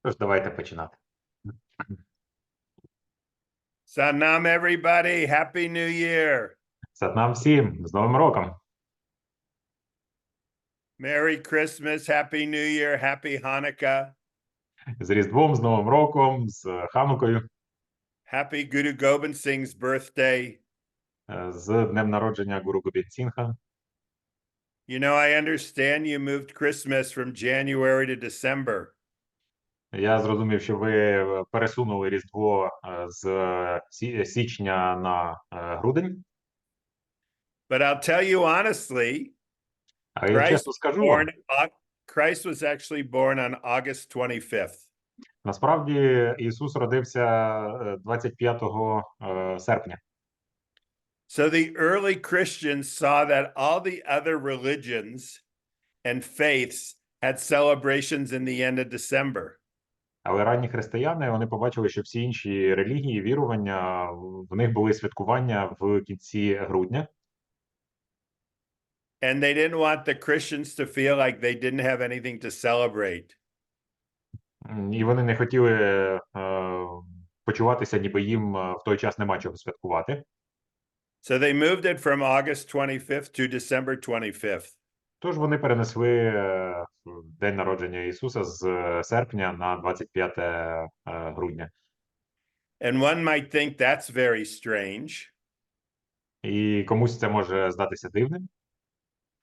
Тож давайте починати. Satnam, everybody. Happy New Year. Сатнам всім з Новим роком. Merry Christmas. Happy New Year. Happy Hanukkah. З Різдвом, з Новим роком, з Ханукою, Happy Guru Gobind Singh's birthday. з днем народження Гуру Гобінд Сінга. You know, I understand you moved Christmas from January to December. Я зрозумів, що ви пересунули Різдво з січня на грудень. But I'll tell you honestly, А я чесно скажу вам, Christ was actually born on August 25th. насправді Ісус родився 25 серпня. So the early Christians saw that all the other religions and faiths had celebrations in the end of December. Але ранні християни, вони побачили, що всі інші релігії, вірування, в них були святкування в кінці грудня. And they didn't want the Christians to feel like they didn't have anything to celebrate. І вони не хотіли почуватися, ніби їм в той час нема чого святкувати. So they moved it from August 25th to December 25th. Тож вони перенесли день народження Ісуса з серпня на 25 грудня. And one might think that's very strange. І комусь це може здатися дивним.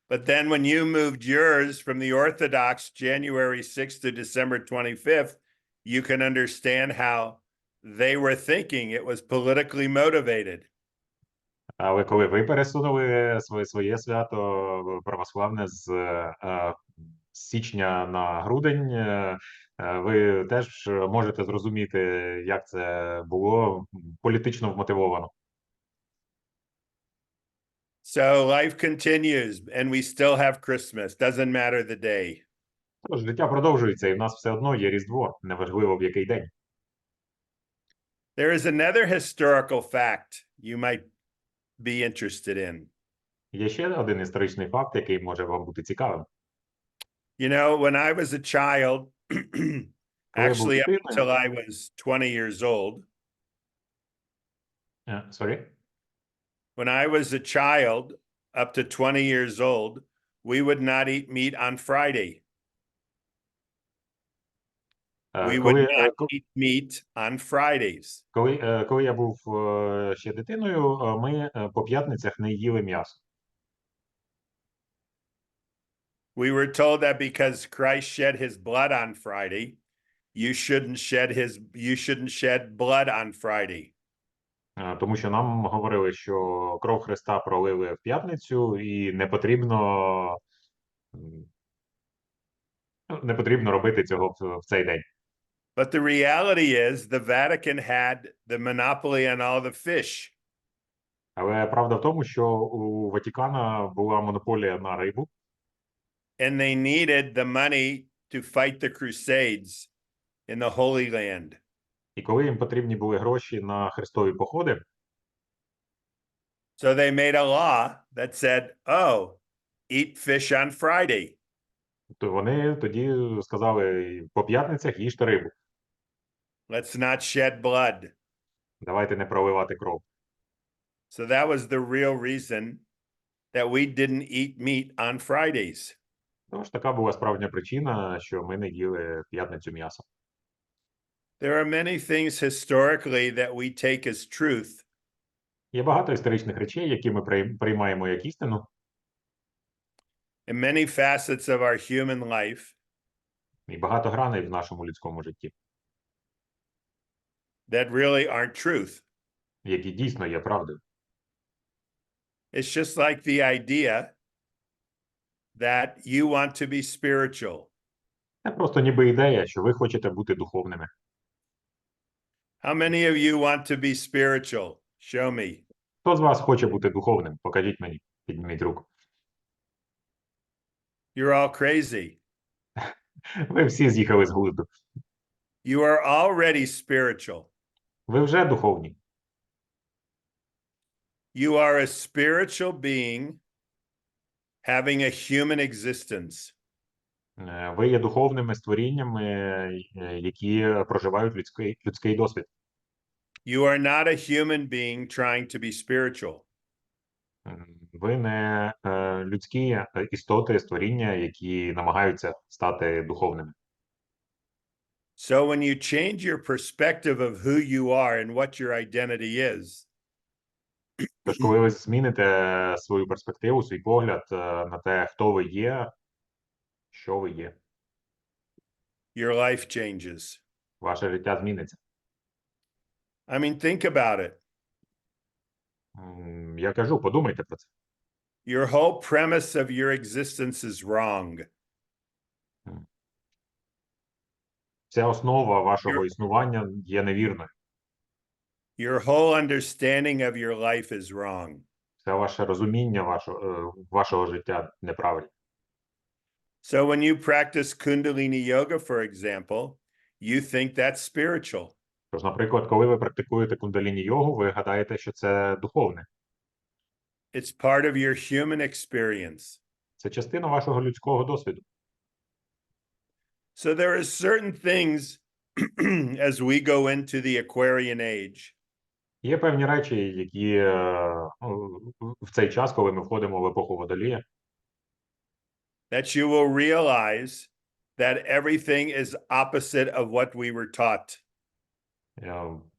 But then when you moved yours from the Orthodox January 6th to December 25th, you can understand how they were thinking it was politically motivated. Але коли ви пересунули своє свято православне з січня на грудень, ви теж можете зрозуміти, як це було політично вмотивовано. So life continues and we still have Christmas. Doesn't matter the day. Тож життя продовжується, і в нас все одно є Різдво, неважливо в який день. There is another historical fact you might be interested in. Є ще один історичний факт, який може вам бути цікавим. You know, when I was a child, actually up дитиною- until I was 20 years old, Sorry? when I was a child up to 20 years old, we would not eat meat on Friday. We would not eat meat on Fridays. Коли я був ще дитиною, ми по п'ятницях не їли м'ясо. We were told that because Christ shed his blood on Friday, you shouldn't shed blood on Friday. Тому що нам говорили, що кров Христа пролили в п'ятницю, і не потрібно робити цього в цей день. But the reality is the Vatican had the monopoly on all the fish. Але правда в тому, що у Ватикана була монополія на рибу, And they needed the money to fight the Crusades in the Holy Land. і коли їм потрібні були гроші на хрестові походи, So they made a law that said, oh, eat fish on Friday. то вони тоді сказали, по п'ятницях їжте рибу. Let's not shed blood. Давайте не проливати кров. So that was the real reason that we didn't eat meat on Fridays. Тож така була справжня причина, що ми не їли в п'ятницю м'ясо. There are many things historically that we take as truth. Є багато історичних речей, які ми приймаємо як істину, In many facets of our human life і багато граней в нашому людському житті, that really aren't truth. які дійсно є правдою. It's just like the idea that you want to be spiritual. Це просто ніби ідея, що ви хочете бути духовними. How many of you want to be spiritual? Show me. Хто з вас хоче бути духовним? Покажіть мені, підніміть руку. You're all crazy. Ви всі з'їхали з глузду. You are already spiritual. Ви вже духовні. You are a spiritual being having a human existence. Ви є духовними створіннями, які проживають людський досвід. You are not a human being trying to be spiritual. Ви не людські істоти, створіння, які намагаються стати духовними. So when you change your perspective of who you are and what your identity is, Тож, коли ви зміните свою перспективу, свій погляд на те, хто ви є, що ви є, your life changes. ваше життя зміниться. I mean, think about it. Я кажу, подумайте про це. Your whole premise of your existence is wrong. Вся основа вашого Your, існування є невірною. your whole understanding of your life is wrong. Все ваше розуміння вашого життя неправильне. So when you practice Kundalini yoga, for example, you think that's spiritual. Тож, наприклад, коли ви практикуєте кундаліні-йогу, ви гадаєте, що це духовне. It's part of your human experience. Це частина вашого людського досвіду. So there are certain things as we go into the Aquarian age Є певні речі, які в цей час, коли ми входимо в епоху Водолія, that you will realize that everything is opposite of what we were taught.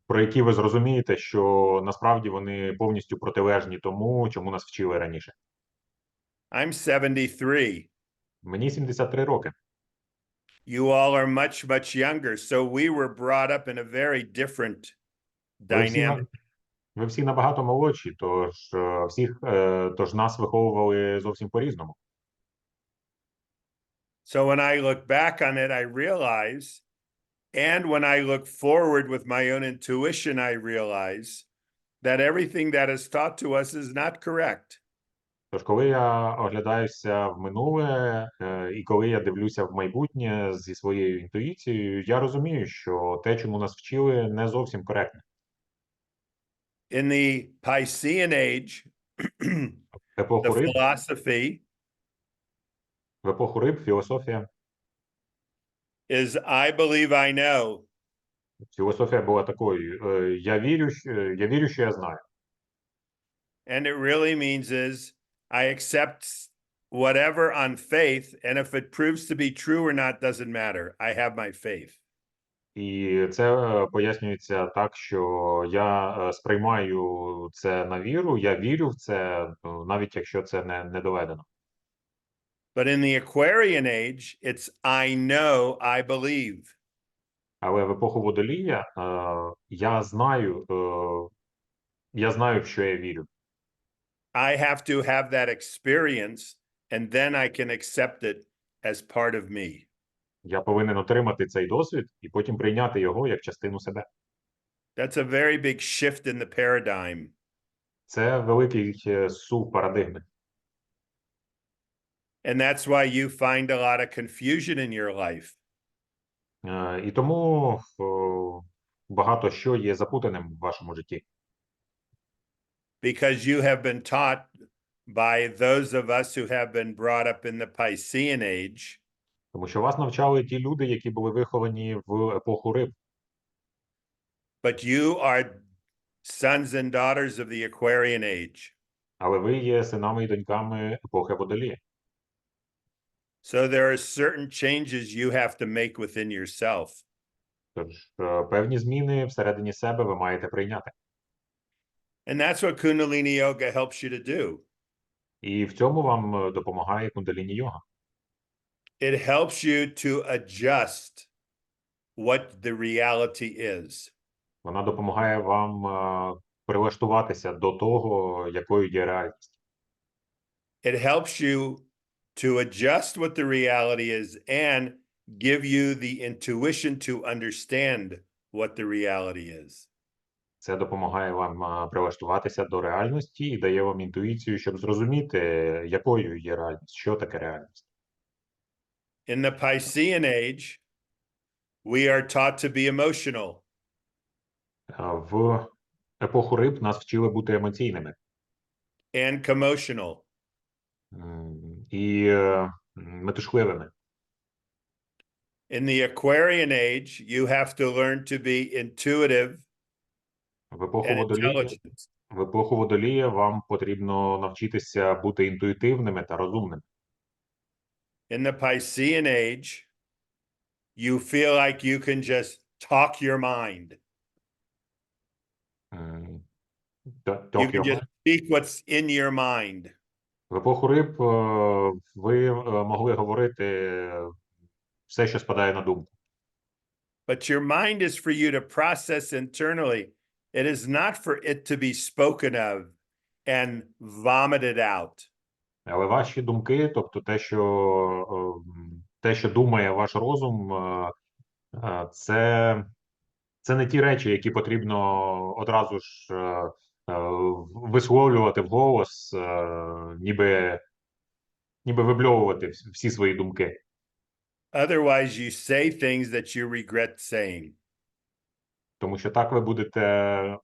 про які ви зрозумієте, що насправді вони повністю протилежні тому, чому нас вчили раніше. I'm 73. Мені 73 роки. You all are much, much younger. So we were brought up in a very different dynamic. Ви всі набагато молодші, тож нас виховували зовсім по-різному. So when I look back on it, I realize, and when I look forward with my own intuition, I realize that everything that is taught to us is not correct. Тож, коли я оглядаюся в минуле, і коли я дивлюся в майбутнє зі своєю інтуїцією, я розумію, що те, чому нас вчили, не зовсім коректне. In the Piscean age, В епоху риб філософія is I believe I know. Філософія була такою: я вірю, що я знаю. And it really means is I accept whatever on faith, and if it proves to be true or not doesn't matter. I have my faith. І це пояснюється так, що я сприймаю це на віру, я вірю в це, навіть якщо це не доведено. But in the Aquarian age, it's I know, I believe. Але в епоху Водолія я знаю, в що я вірю. I have to have that experience, and then I can accept it as part of me. Я повинен отримати цей досвід і потім прийняти його як частину себе. That's a very big shift in the paradigm. Це великий сув парадигми. And that's why you find a lot of confusion in your life. І тому багато що є запутаним в вашому житті. Because you have been taught by those of us who have been brought up in the Piscean age. Тому що вас навчали ті люди, які були виховані в епоху риб. But you are sons and daughters of the Aquarian age. Але ви є синами і доньками епохи Водолія. So there are certain changes you have to make within yourself. Тож певні зміни всередині себе ви маєте прийняти. And that's what Kundalini yoga helps you to do. І в цьому вам допомагає кундаліні-йога. It helps you to adjust what the reality is. Вона допомагає вам прилаштуватися до того, якою є реальність. It helps you to adjust what the reality is and give you the intuition to understand what the reality is. Це допомагає вам прилаштуватися до реальності і дає вам інтуїцію, щоб зрозуміти, якою є реальність, що таке реальність. In the Piscean age, we are taught to be emotional. В епоху риб нас вчили бути емоційними. And commotional. І метушливими. In the Aquarian age, you have to learn to be intuitive В епоху and Водолія, intelligent. в епоху Водолія вам потрібно навчитися бути інтуїтивними та розумними. In the Piscean age, you feel like you can just talk your mind. М, You talk can your just mind. speak what's in your mind. В епоху риб ви могли говорити все, що спадає на думку. But your mind is for you to process internally. It is not for it to be spoken of and vomited out. Але ваші думки, тобто те, що думає ваш розум, це не ті речі, які потрібно одразу ж висловлювати вголос, ніби вибльовувати всі свої думки. Otherwise, you say things that you regret saying. Тому що так ви будете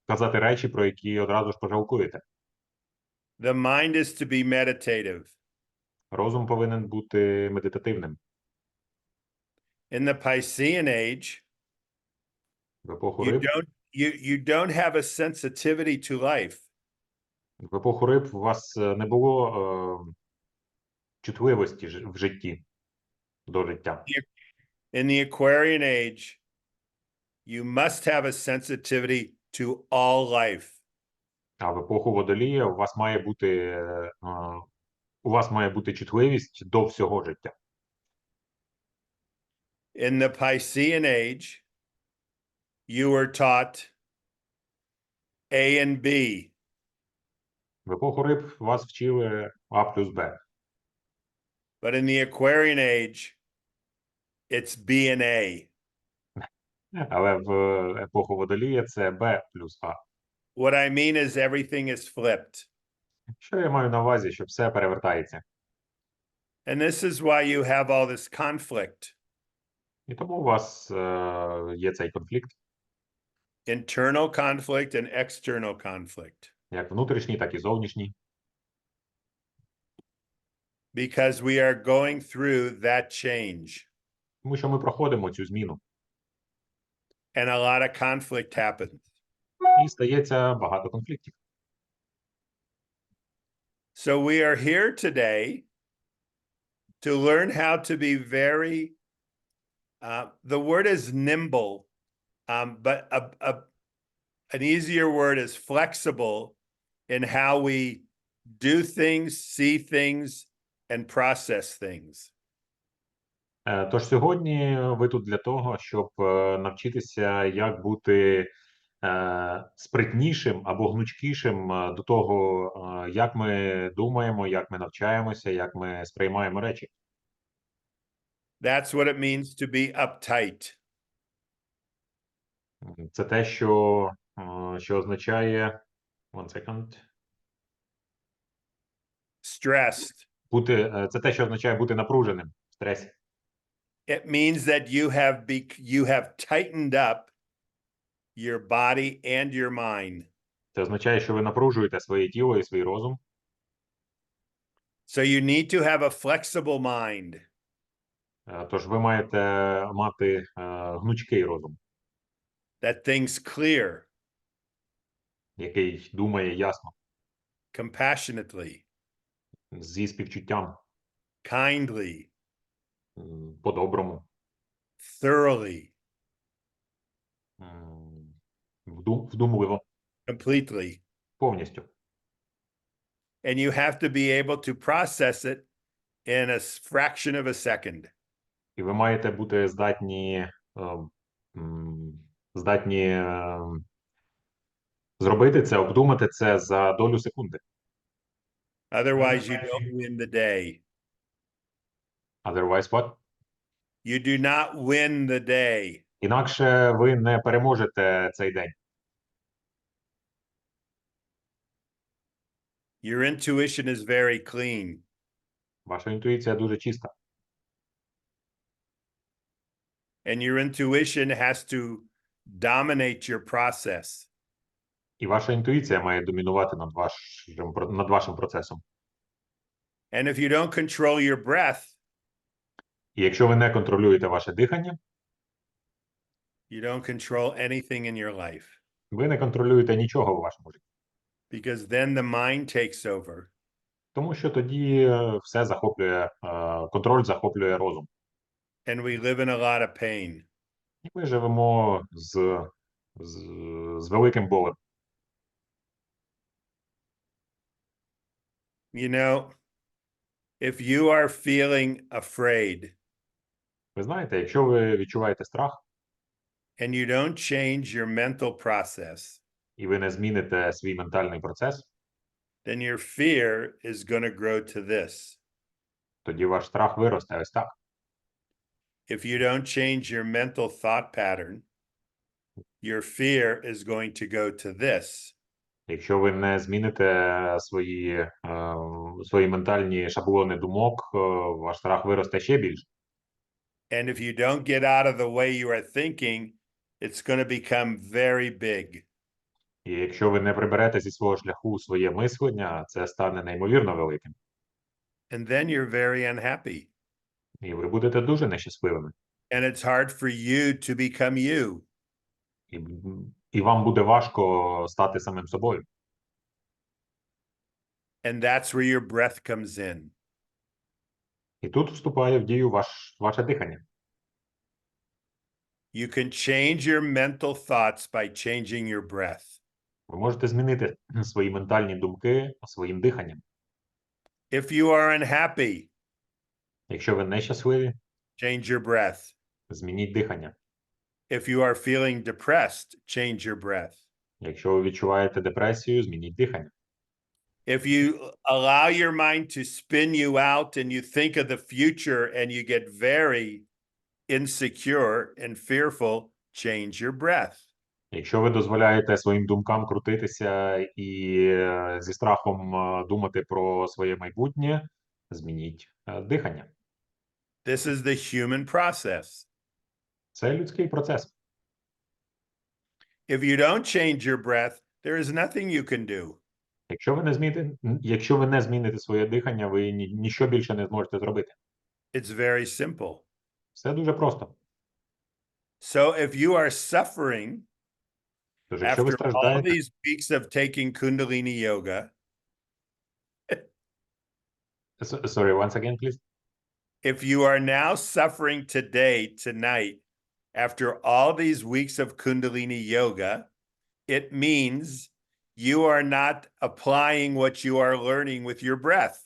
казати речі, про які одразу ж пожалкуєте. The mind is to be meditative. Розум повинен бути медитативним. In the Piscean age, В епоху you риб, don't have a sensitivity to life. в епоху риб у вас не було чутливості в житті, до життя. In the Aquarian age, you must have a sensitivity to all life. А в епоху Водолія у вас має бути чутливість до всього життя. In the Piscean age, you were taught A and B. В епоху риб вас вчили А плюс Б. But in the Aquarian age, it's B and A. Але в епоху Водолія це Б плюс А. What I mean is everything is flipped. Що я маю на увазі, що все перевертається. And this is why you have all this conflict. І тому у вас є цей конфлікт, Internal conflict and external conflict. як внутрішній, так і зовнішній. Because we are going through that change. Тому що ми проходимо цю зміну. And a lot of conflict happens. І стається багато конфліктів. So we are here today to learn how to be very, the word is nimble, but an easier word is flexible in how we do things, see things, and process things. Тож сьогодні ви тут для того, щоб навчитися, як бути спритнішим або гнучкішим до того, як ми думаємо, як ми навчаємося, як ми сприймаємо речі. That's what it means to be uptight. Це те, що означає one second. Stressed. Це те, що означає бути напруженим в стресі. It means that you have tightened up your body and your mind. Це означає, що ви напружуєте своє тіло і свій розум. So you need to have a flexible mind. Тож ви маєте мати гнучкий розум, That thinks clear, який думає ясно, compassionately, зі співчуттям, kindly, по-доброму, thoroughly, вдумливо, completely. повністю. And you have to be able to process it in a fraction of a second. І ви маєте бути здатні зробити це, обдумати це за долю секунди. Otherwise, you don't win the day. Otherwise what? You do not win the day. Інакше ви не переможете цей день. Your intuition is very clean. Ваша інтуїція дуже чиста. And your intuition has to dominate your process. І ваша інтуїція має домінувати над вашим процесом. And if you don't control your breath, І якщо ви не контролюєте ваше дихання, you don't control anything in your life ви не контролюєте нічого у вашому житті. because then the mind takes over Тому що тоді все захоплює, контроль захоплює розум. and we live in a lot of pain. І ми живемо з, з великим болем. You know, if you are feeling afraid Ви знаєте, якщо ви відчуваєте страх, and you don't change your mental process, і ви не зміните свій ментальний процес, then your fear is going to grow to this. тоді ваш страх виросте ось так. If you don't change your mental thought pattern, your fear is going to go to this. Якщо ви не зміните свої ментальні шаблони думок, ваш страх виросте ще більше. And if you don't get out of the way you are thinking, it's going to become very big. І якщо ви не приберете зі свого шляху своє мислення, це стане неймовірно великим. And then you're very unhappy. І ви будете дуже нещасливими. And it's hard for you to become you. І, і вам буде важко стати самим собою. And that's where your breath comes in. І тут вступає в дію ваше дихання. You can change your mental thoughts by changing your breath. Ви можете змінити свої ментальні думки своїм диханням. If you are unhappy, Якщо ви нещасливі, change your breath. змініть дихання. If you are feeling depressed, change your breath. Якщо ви відчуваєте депресію, змініть дихання. If you allow your mind to spin you out and you think of the future and you get very insecure and fearful, change your breath. Якщо ви дозволяєте своїм думкам крутитися і зі страхом думати про своє майбутнє, змініть дихання. This is the human process. Це людський процес. If you don't change your breath, there is nothing you can do. Якщо ви не зміните своє дихання, ви ніщо більше не зможете зробити. It's very simple. Все дуже просто. So if you are suffering Тож, якщо ви after all страждаєте, these weeks of taking Kundalini yoga, sorry, once again, please. if you are now suffering today, tonight, after all these weeks of Kundalini yoga, it means you are not applying what you are learning with your breath.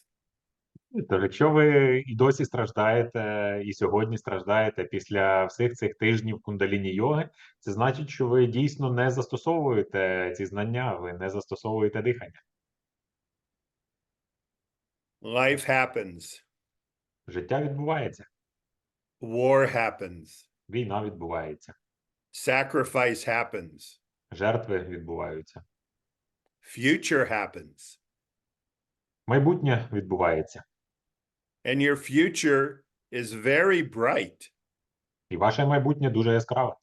Тож, якщо ви і досі страждаєте, і сьогодні страждаєте після всіх цих тижнів кундаліні-йоги, це значить, що ви дійсно не застосовуєте ці знання, ви не застосовуєте дихання. Life happens. Життя відбувається, War happens. війна відбувається, Sacrifice happens. жертви відбуваються, Future happens. майбутнє відбувається. And your future is very bright. І ваше майбутнє дуже яскраве.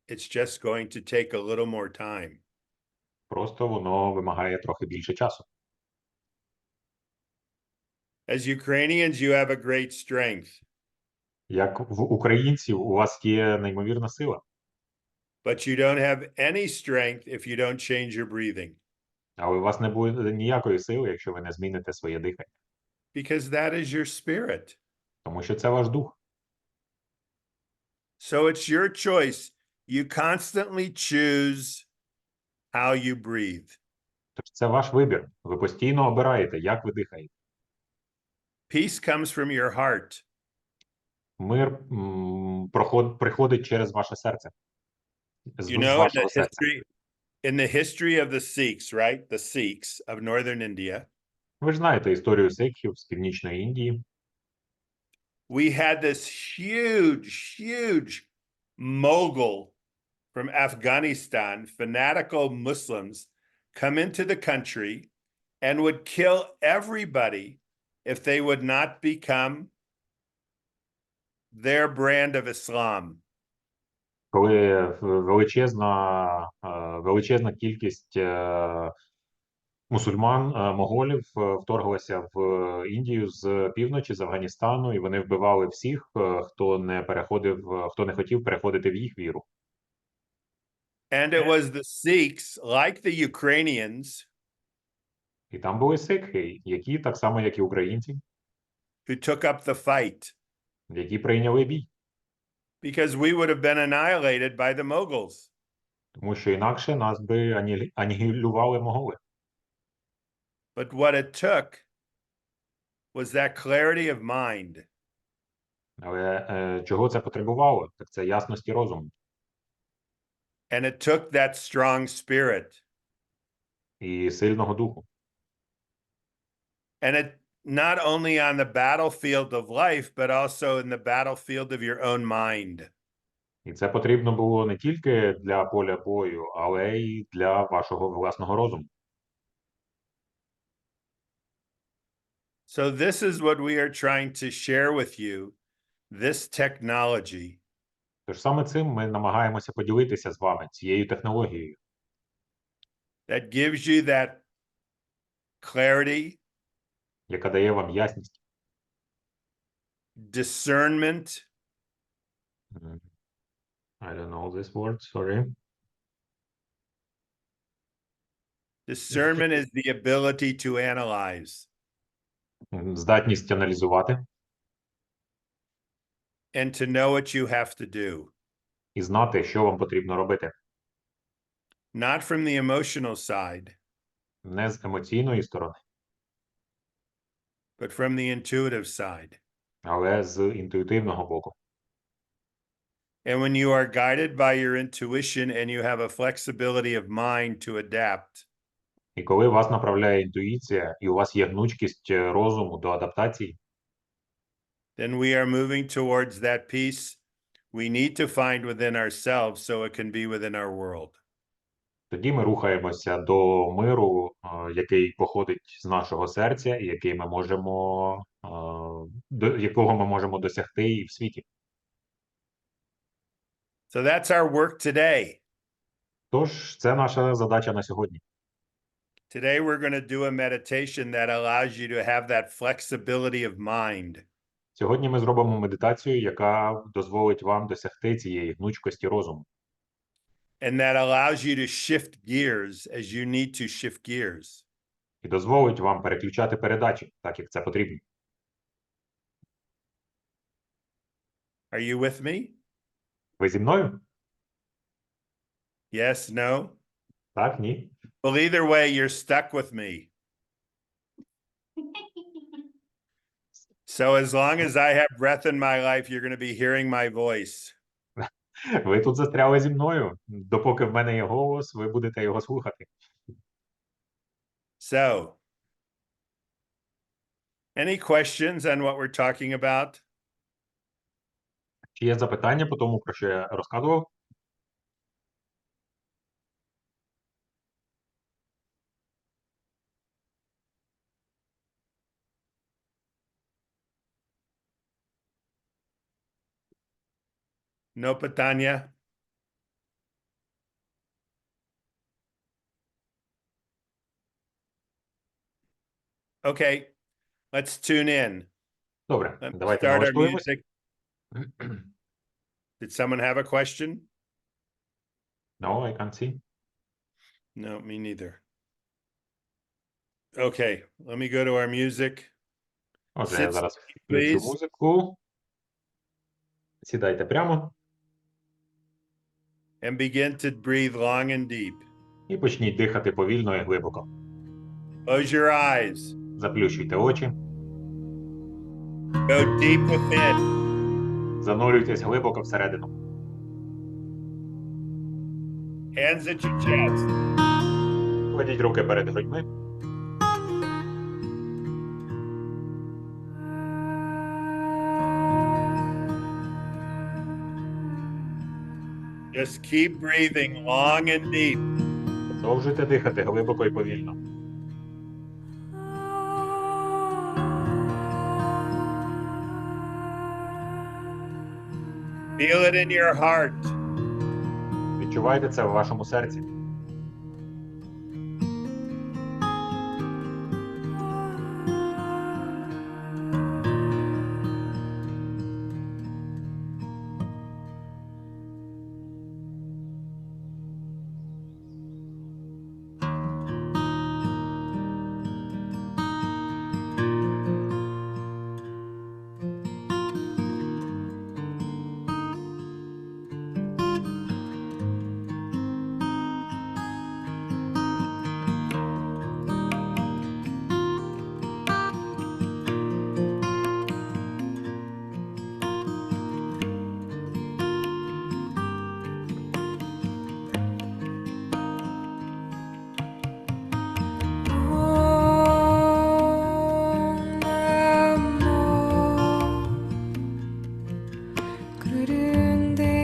It's just going to take a little more time. Просто воно вимагає трохи більше часу. As Ukrainians, you have a great strength, Як в українців, у вас є неймовірна сила, but you don't have any strength if you don't change your breathing, але у вас не буде ніякої сили, якщо ви не зміните своє дихання. because that is your spirit. Тому що це ваш дух. So it's your choice. You constantly choose how you breathe. Тож це ваш вибір. Ви постійно обираєте, як ви дихаєте. Peace comes from your heart. Мир приходить через ваше серце. З You know, вашого серця. in the history of the Sikhs, right? The Sikhs of northern India, Ви ж знаєте історію сикхів з Північної Індії. we had this huge mogul from Afghanistan, fanatical Muslims, come into the country and would kill everybody if they would not become their brand of Islam. Коли величезна кількість мусульман, моголів вторглася в Індію з півночі, з Афганістану, і вони вбивали всіх, хто не хотів переходити в їх віру. And it was the Sikhs, like the Ukrainians, І там були сикхи, які так само, як і українці, who took up the fight які прийняли бій, because we would have been annihilated by the Mughals. тому що інакше нас би анігілювали моголи. But what it took was that clarity of mind Але чого це потребувало? Так це ясності розуму. and it took that strong spirit. І сильного духу. And it not only on the battlefield of life, but also in the battlefield of your own mind. І це потрібно було не тільки для поля бою, але й для вашого власного розуму. So this is what we are trying to share with you, this technology. Тож саме цим ми намагаємося поділитися з вами, цією технологією, That gives you that clarity, яка дає вам ясність. discernment, I don't know this word, sorry. Discernment is the ability to analyze Здатність аналізувати and to know what you have to do, і знати, що вам потрібно робити. not from the emotional side, Не з емоційної сторони, but from the intuitive side. але з інтуїтивного боку. And when you are guided by your intuition and you have a flexibility of mind to adapt, І коли вас направляє інтуїція, і у вас є гнучкість розуму до адаптації, then we are moving towards that peace we need to find within ourselves so it can be within our world. тоді ми рухаємося до миру, який походить з нашого серця, і який ми можемо, до якого ми можемо досягти і в світі. So that's our work today. Тож, це наша задача на сьогодні. Today, we're going to do a meditation that allows you to have that flexibility of mind. Сьогодні ми зробимо медитацію, яка дозволить вам досягти цієї гнучкості розуму. And that allows you to shift gears as you need to shift gears. І дозволить вам переключати передачі, так як це потрібно. Are you with me? Ви зі мною? Yes, no? Так, ні? Well, either way, you're stuck with me. So as long as I have breath in my life, you're going to be hearing my voice. Ви тут застряли зі мною. Допоки в мене є голос, ви будете його слухати. So, any questions on what we're talking about? Чи є запитання по тому, про що я розказував? No, Patanya? Okay, let's tune in. Добре, Let's давайте start our налаштуємось. music. Did someone have a question? No, I can't see. No, me neither. Okay, let me go to our music. Отже, я Sit, зараз включу please. музику. Сідайте прямо And begin to breathe long and deep. і почніть дихати повільно і глибоко. Close your eyes. Заплющуйте очі, Go deep within. занурюйтесь глибоко всередину. Hands at your chest. Кладіть руки перед грудьми. Just keep breathing long and deep. Продовжуйте дихати глибоко і повільно. Feel it in your heart. Відчувайте це в вашому серці. 그런데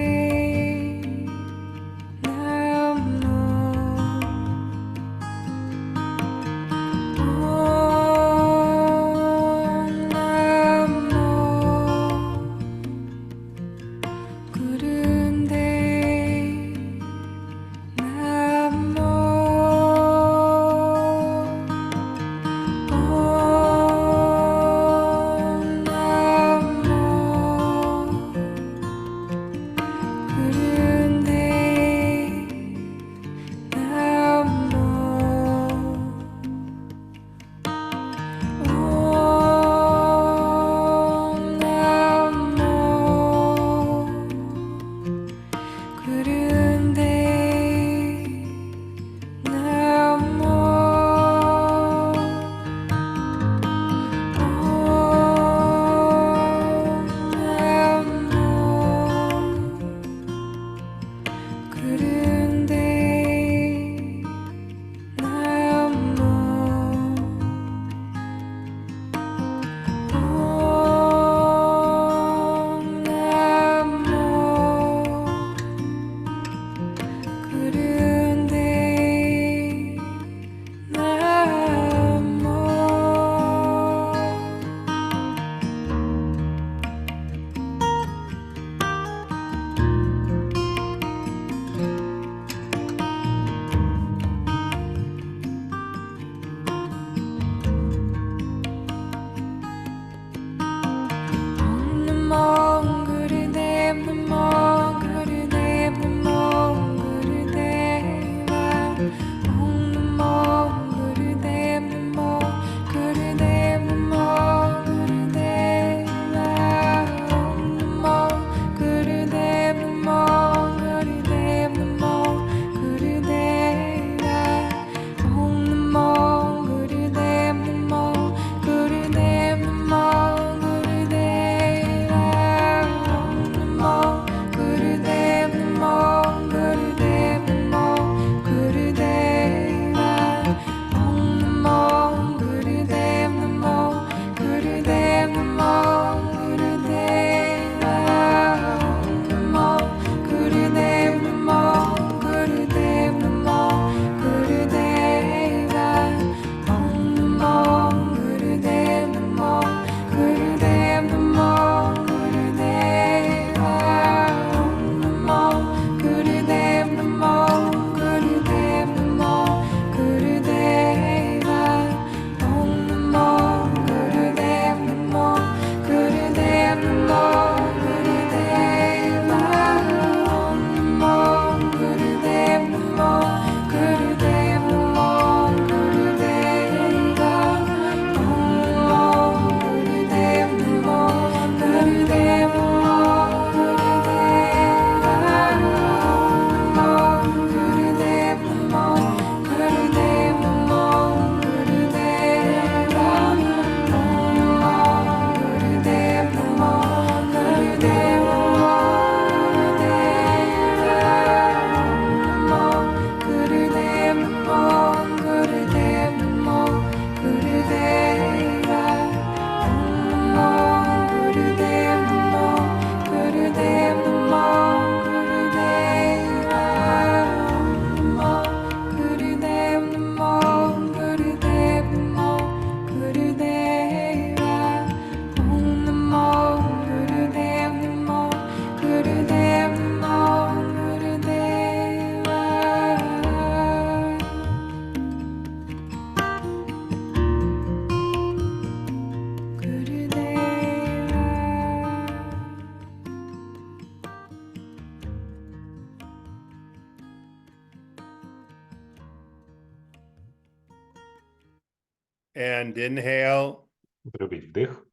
And inhale. Зробіть вдих,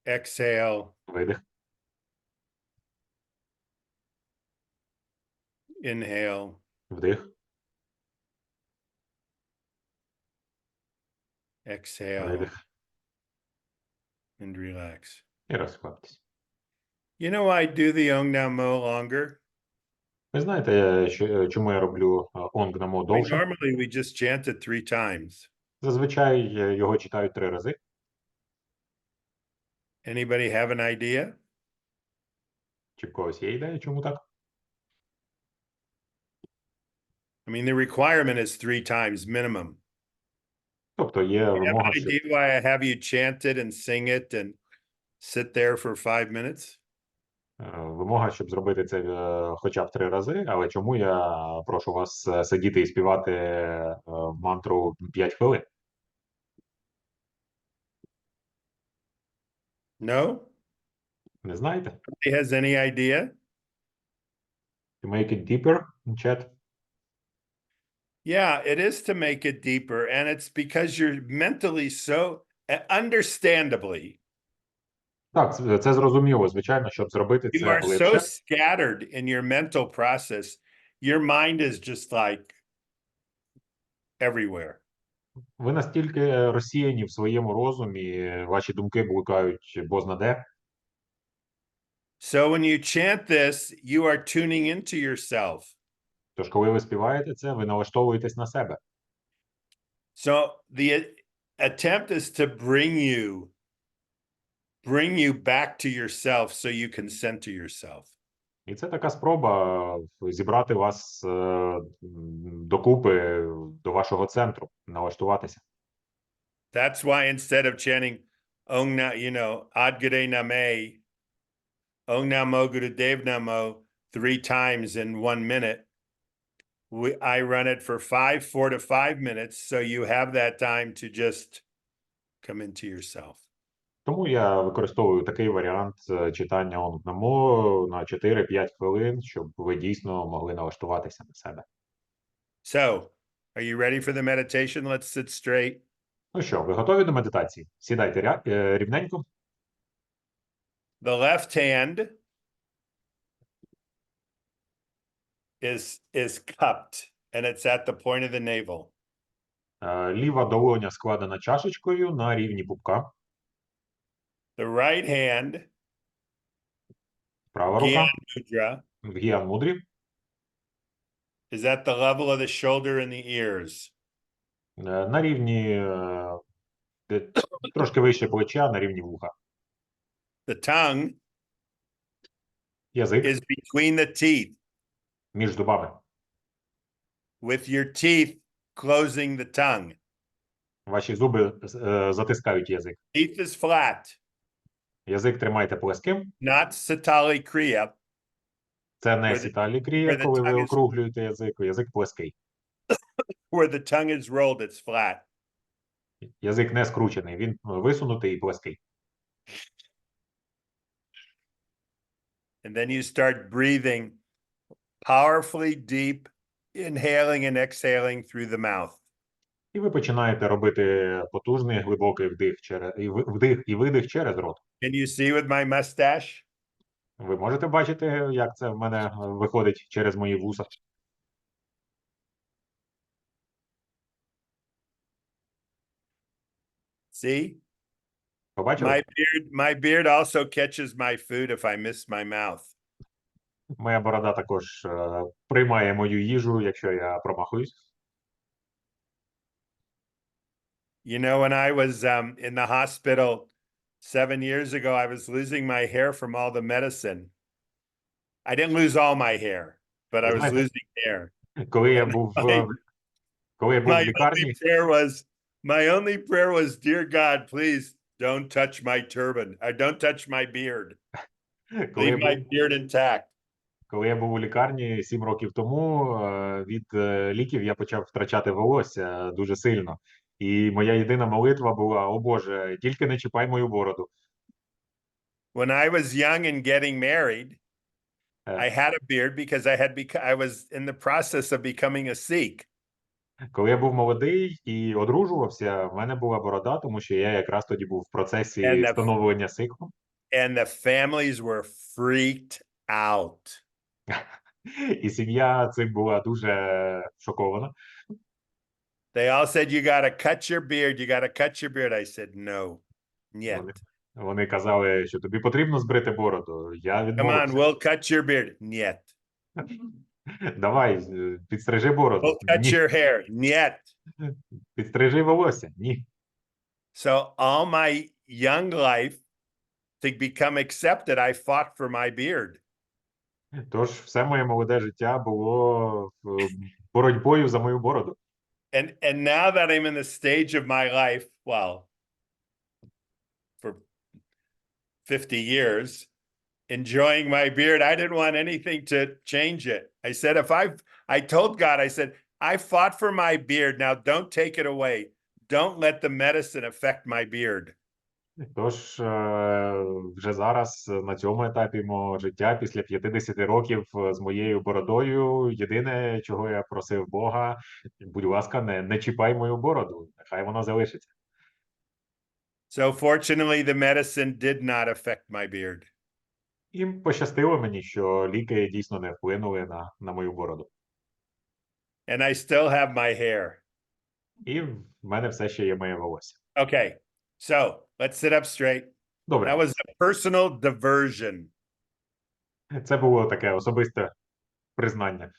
Exhale. видих, Inhale. вдих, Exhale. видих. And relax. І розслабтесь. You know, I do the Ong Namo longer. Ви знаєте, чому я роблю онг намо I mean, довше? normally we just chant it 3 times. Зазвичай його читають 3 рази. Anybody have an idea? Чи в когось є ідея, чому так? I mean, the requirement is 3 times minimum. Тобто є You have вимога, an що idea why I have you chant it and sing it and sit there for 5 minutes? вимога, щоб зробити це хоча б 3 рази, але чому я прошу вас сидіти і співати мантру 5 хвилин? No? Не знаєте? Nobody has any idea? To make it deeper in chat. Yeah, it is to make it deeper, and it's because you're mentally so understandably, Так, це зрозуміло, звичайно, щоб зробити you це are so глибше. scattered in your mental process, your mind is just like everywhere. Ви настільки розсіяні в своєму розумі, ваші думки блукають бозна де. So when you chant this, you are tuning into yourself. Тож, коли ви співаєте це, ви налаштовуєтесь на себе. So the attempt is to bring you back to yourself so you can center yourself. І це така спроба зібрати вас докупи до вашого центру, налаштуватися. That's why instead of chanting Ong Na, Ad Gade Name, Ong Namo Gurudev Namo 3 times in 1 minute, I run it for 4 to 5 minutes, so you have that time to just come into yourself. Тому я використовую такий варіант читання Онг Намо на 4-5 хвилин, щоб ви дійсно могли налаштуватися на себе. So, are you ready for the meditation? Let's sit straight. Ну що, ви готові до медитації? Сідайте рівненько. The left hand is cupped, and it's at the point of the navel. Ліва долоня складена чашечкою на рівні пупка. The right hand, Права рука Gyan Mudra, в Гіан Мудрі is at the level of the shoulder and the ears. на рівні трошки вище плеча, на рівні вуха. The tongue Язик is between the teeth, між зубами. with your teeth closing the tongue. Ваші зуби затискають язик. Teeth is flat, Язик тримайте плеским. not Satali Kriya. Це не Where the- сіталі крія, where the коли ви tongue is- округлюєте язик. Язик плеский. Where the tongue is rolled, it's flat. Язик не скручений, він висунутий і плеский. And then you start breathing powerfully deep, inhaling and exhaling through the mouth. І ви починаєте робити потужний глибокий вдих і видих через рот. Can you see with my mustache? Ви можете бачити, як це в мене виходить через мої вуса? See? Побачили? My beard also catches my food if I miss my mouth. Моя борода також приймає мою їжу, якщо я промахуюсь. You know, when I was in the hospital 7 years ago, I was losing my hair from all the medicine. I didn't lose all my hair, but I was Знаєте, losing hair. коли я був в My лікарні, only prayer was, dear God, please don't touch my turban. Don't touch my beard. коли я Leave my був beard intact. Коли я був у лікарні 7 років тому, від ліків я почав втрачати волосся дуже сильно. І моя єдина молитва була: «О Боже, тільки не чіпай мою бороду». When I was young and getting married, I had a beard because I was in the process of becoming a Sikh. Коли я був молодий і одружувався, в мене була борода, тому що я якраз тоді був в процесі становлення сикхом. And the families were freaked out. І сім'я цим була дуже шокована. They all said, you got to cut your beard. You got to cut your beard. I said, no, yet. Вони казали, що тобі потрібно збрити бороду. Я Come on, відмовився. we'll cut your beard. Yet. Давай, підстрижи бороду. We'll cut Ні. your hair. Yet. Підстрижи волосся. Ні. So all my young life, to become accepted, I fought for my beard. Тож все моє молоде життя було боротьбою за мою бороду. And now that I'm in the stage of my life, well, for 50 years, enjoying my beard, I didn't want anything to change it. I said, I told God, I said, I fought for my beard. Now don't take it away. Don't let the medicine affect my beard. Тож вже зараз на цьому етапі мого життя, після 50 років з моєю бородою, єдине, чого я просив Бога, будь ласка, не чіпай мою бороду, нехай вона залишиться. So fortunately, the medicine did not affect my beard. І пощастило мені, що ліки дійсно не вплинули на мою бороду. And I still have my hair. І в мене все ще є моє волосся. Okay, so let's sit up straight. That Добре, was a personal diversion це було таке особисте признання,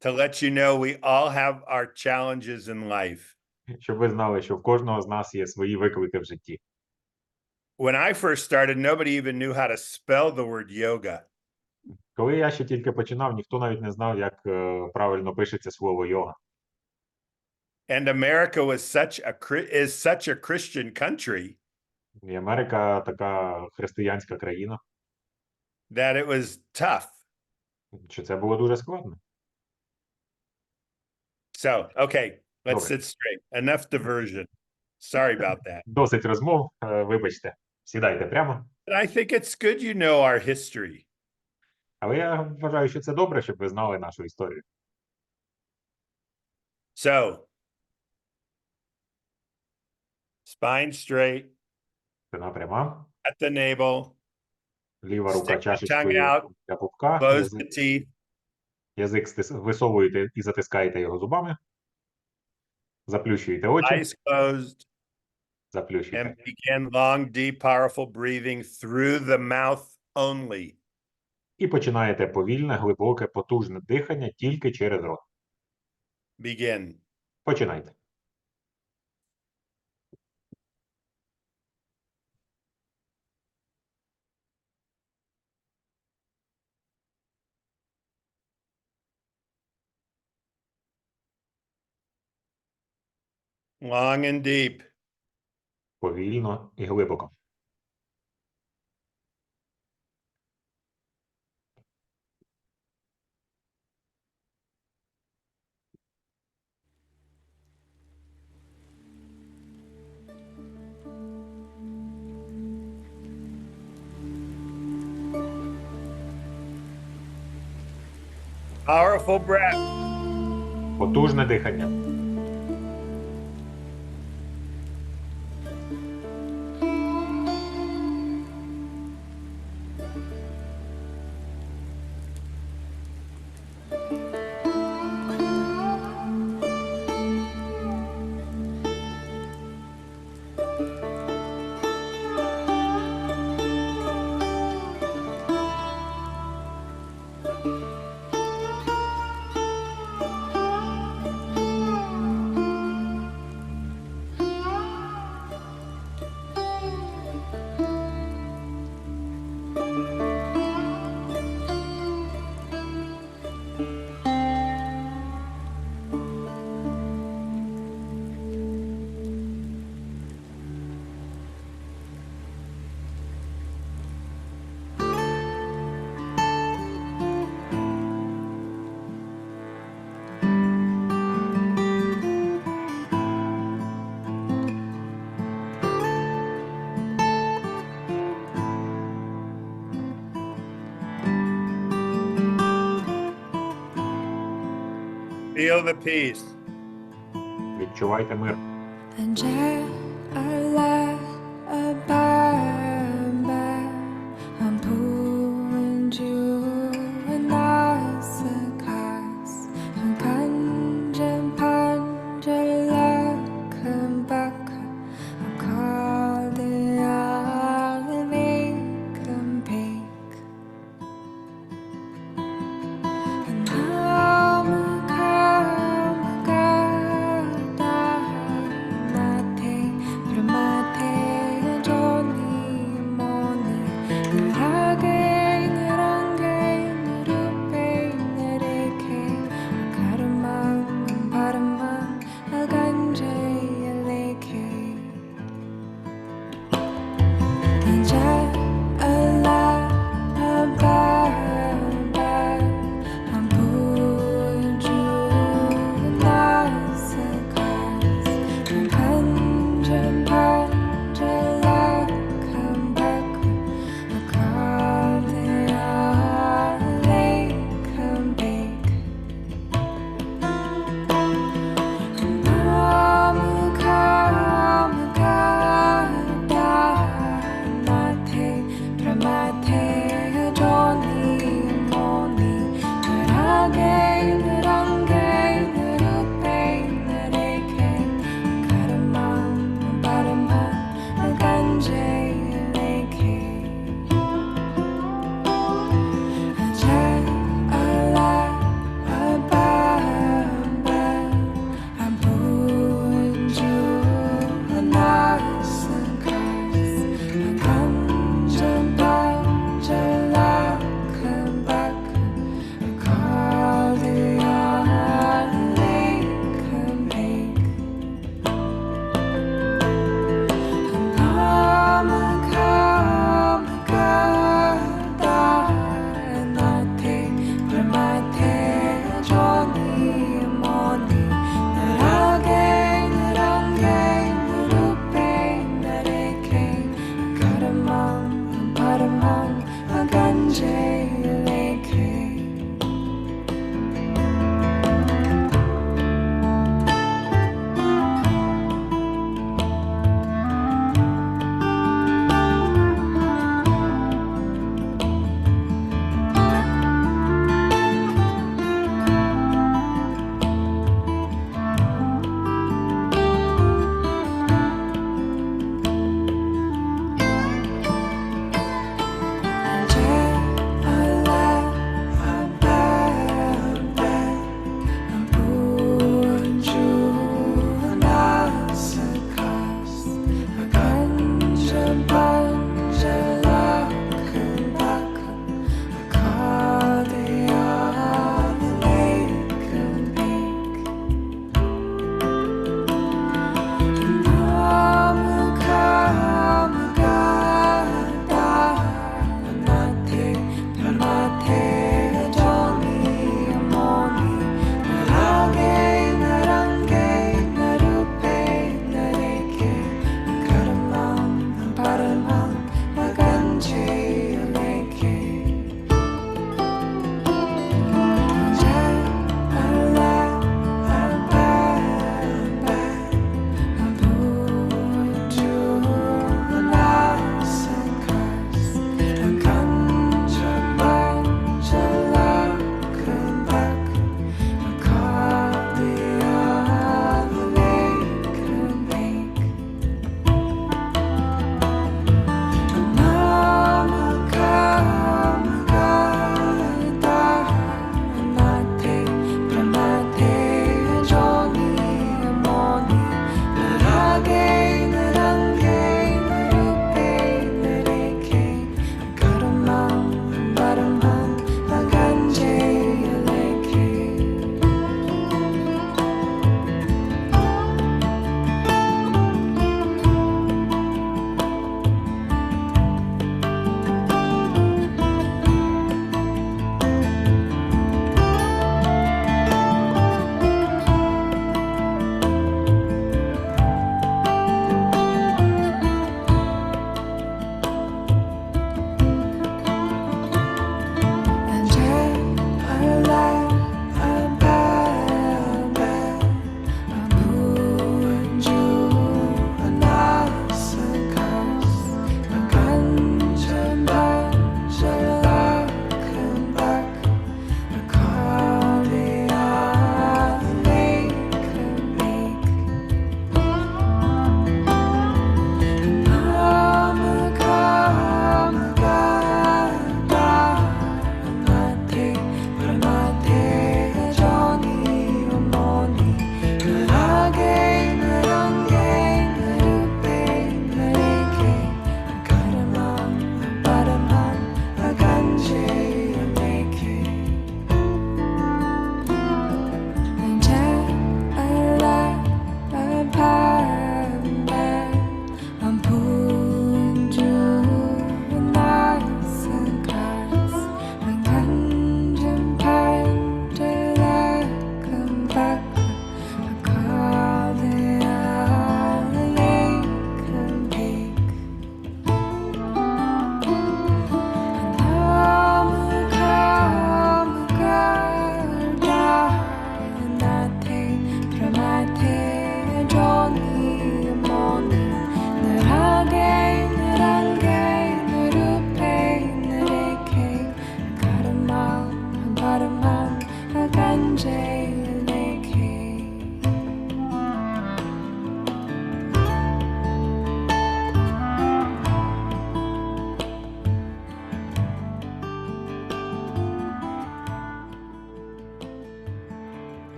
to let you know we all have our challenges in life. щоб ви знали, що в кожного з нас є свої виклики в житті. When I first started, nobody even knew how to spell the word yoga. Коли я ще тільки починав, ніхто навіть не знав, як правильно пишеться слово йога. And America was is such a Christian country І Америка така християнська країна, that it was tough. що це було дуже складно. So, okay, let's Добре. sit straight. Enough diversion. Sorry about that. Досить розмов, вибачте. Сідайте прямо. But I think it's good you know our history. Але я вважаю, що це добре, щоб ви знали нашу історію. So, spine straight, Спина пряма, at the navel, ліва рука Stick the tongue чашечкою out. для пупка, close the teeth, язик висовуєте і затискаєте його зубами, заплющуєте очі, eyes closed, заплющуєте. and begin long, deep, powerful breathing through the mouth only. І починаєте повільне, глибоке, потужне дихання тільки через рот. Begin. Починайте. Long and deep. Повільно і глибоко. Powerful breath. Потужне дихання. Feel the peace. Відчувайте мир. Angela, I'm pulling you and I'm come back. I'm calling out and make them pick. And now come down, nothing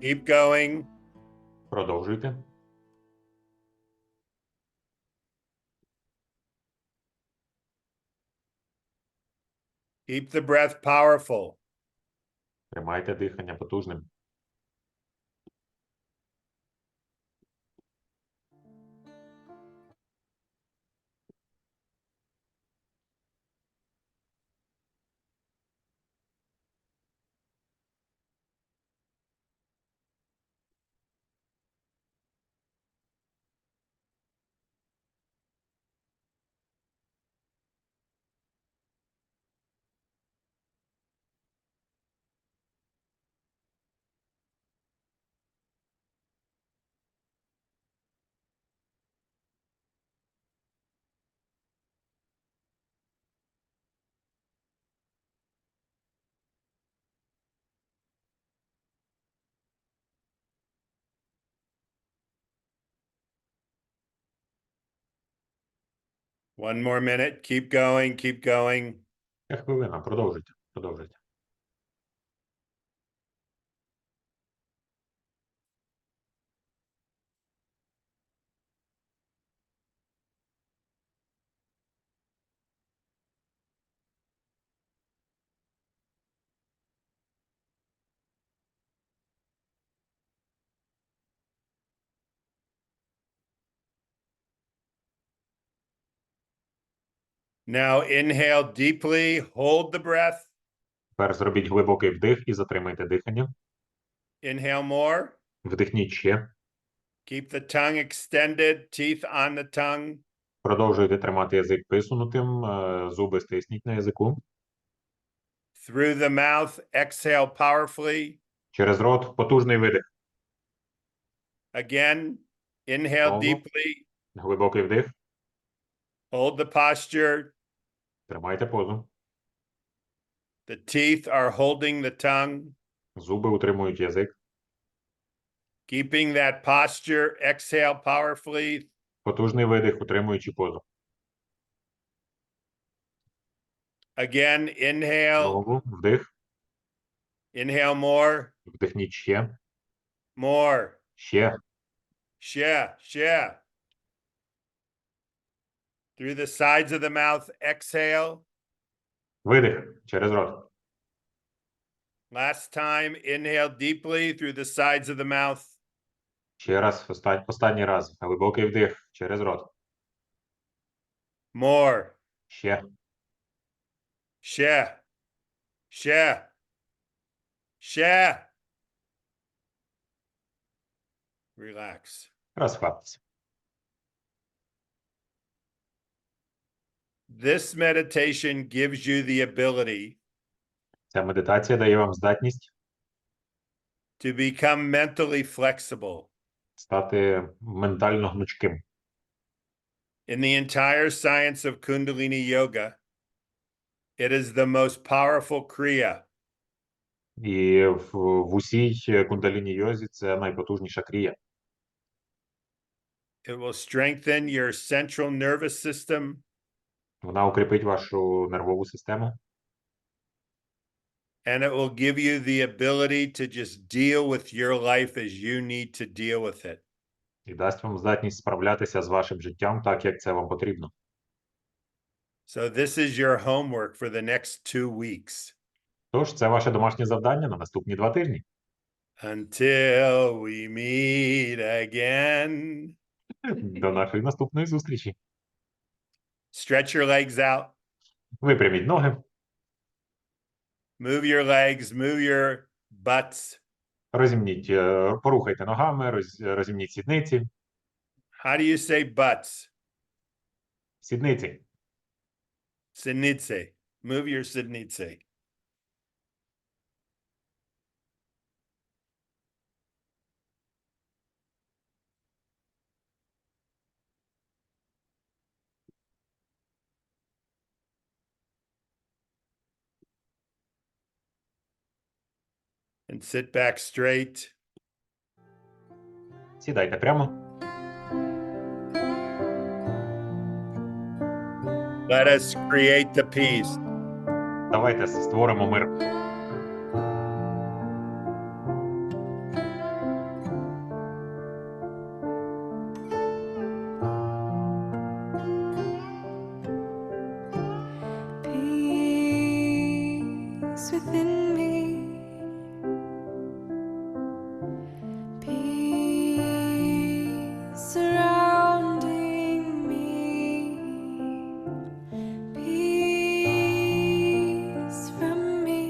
Keep going. Продовжуйте. Keep the breath powerful. Тримайте дихання потужним. One more minute. Keep going. Keep going. Хвилина, продовжуйте, продовжуйте. Now inhale deeply, hold the breath. Тепер зробіть глибокий вдих і затримайте дихання. Inhale more. Вдихніть ще. Keep the tongue extended, teeth on the tongue. Продовжуйте тримати язик висунутим, зуби стисніть на язику. Through the mouth, exhale powerfully. Через рот потужний видих. Again, inhale Знову. deeply, Глибокий вдих. hold the posture. Тримайте позу. The teeth are holding the tongue. Зуби утримують язик. Keeping that posture, exhale powerfully. Потужний видих, утримуючи позу. Again, inhale, Знову вдих. inhale more, Вдихніть ще. more. Ще. Share. Through the sides of the mouth, exhale. Видих через рот. Last time, inhale deeply through the sides of the mouth. Ще раз, останній раз. Глибокий вдих через рот. More. Ще. Share. Relax. Розслабтеся. This meditation gives you the ability Ця медитація дає вам здатність to become mentally flexible. стати ментально гнучким. In the entire science of Kundalini Yoga, it is the most powerful Kriya. І в усій кундаліні-йозі це найпотужніша крія. It will strengthen your central nervous system. Вона укріпить вашу нервову систему. And it will give you the ability to just deal with your life as you need to deal with it. І дасть вам здатність справлятися з вашим життям так, як це вам потрібно. So this is your homework for the next 2 weeks. Тож, це ваше домашнє завдання на наступні 2 тижні. Until we meet again. До нашої наступної зустрічі. Stretch your legs out. Випряміть ноги, Move your legs, move your butts. розімніть, порухайте ногами, розімніть сідниці. How do you say butts? Сідниці. Sinitse. Move your sinitse. And sit back straight. Сідайте прямо. Let us create the peace. Давайте створимо мир. Peace within me. Peace surrounding me. Peace from me.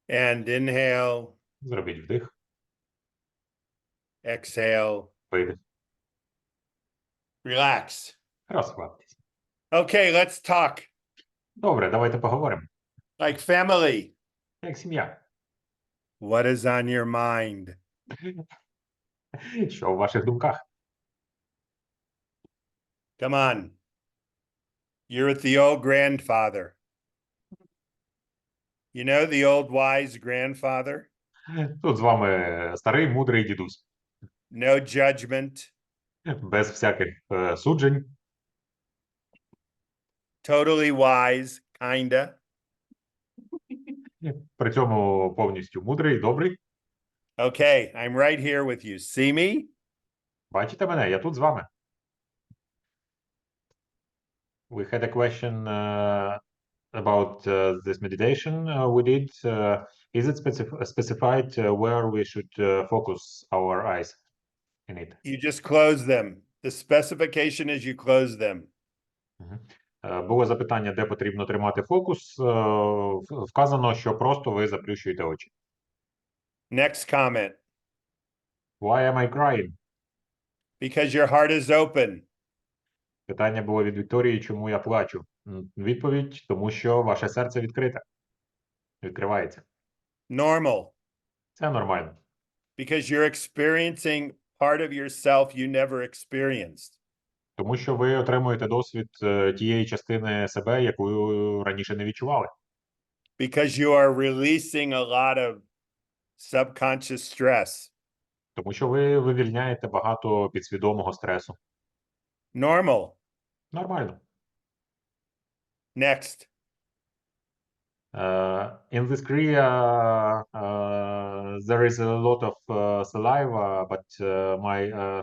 And inhale, Зробіть вдих, exhale, видих. relax. Розслабтесь. Okay, let's talk Добре, давайте поговоримо. like family. Як сім'я. What is on your mind? Що у ваших думках? Come on. You're with the old grandfather. You know the old wise grandfather? Тут з вами старий, мудрий дідусь. No judgment, Без всяких суджень. totally wise, kinda. При цьому повністю мудрий, добрий. Okay, I'm right here with you. See me? Бачите мене? Я тут з вами. We had a question about this meditation we did. Is it specified where we should focus our eyes in it? You just close them. The specification is you close them. Було запитання, де потрібно тримати фокус. Вказано, що просто ви заплющуєте очі. Next comment. Why am I crying? Because your heart is open. Питання було від Вікторії, чому я плачу. Відповідь, тому що ваше серце відкрите. Відкривається. Normal. Це нормально. Because you're experiencing part of yourself you never experienced. Тому що ви отримуєте досвід тієї частини себе, яку раніше не відчували. Because you are releasing a lot of subconscious stress. Тому що ви вивільняєте багато підсвідомого стресу. Normal. Нормально. Next. In this Kriya, there is a lot of saliva, but my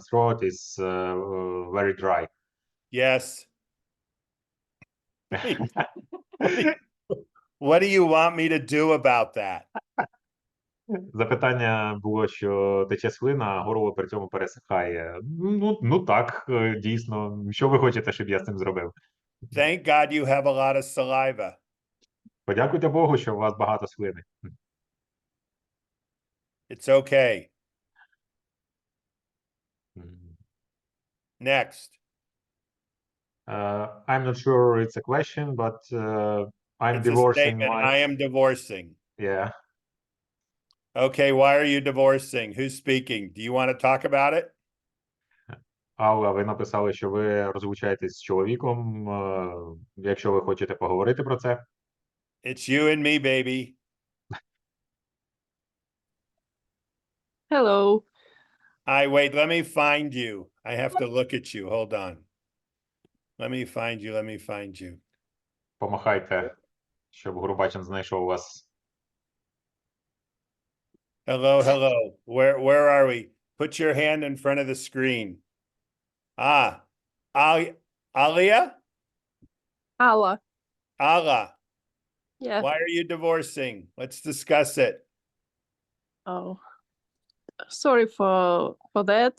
throat is very dry. Yes. What do you want me to do about that? Запитання було, що тече слина, а горло при цьому пересихає. Ну так, дійсно. Що ви хочете, щоб я з цим зробив? Thank God you have a lot of saliva. Подякуйте Богу, що у вас багато слини. It's okay. Next. I'm not sure it's a question, but I'm It's a divorcing statement. my... I am divorcing. Yeah. Okay, why are you divorcing? Who's speaking? Do you want to talk about it? Алла, ви написали, що ви розлучаєтесь з чоловіком. Якщо ви хочете поговорити про це. It's you and me, baby. Hello. Wait, let me find you. I have to look at you. Hold on. Let me find you. Let me find you. Помахайте, щоб Грубачин знайшов вас. Hello, hello. Where are we? Put your hand in front of the screen. Alia? Alla. Allah. Yeah. Why are you divorcing? Let's discuss it. Oh. Sorry for that.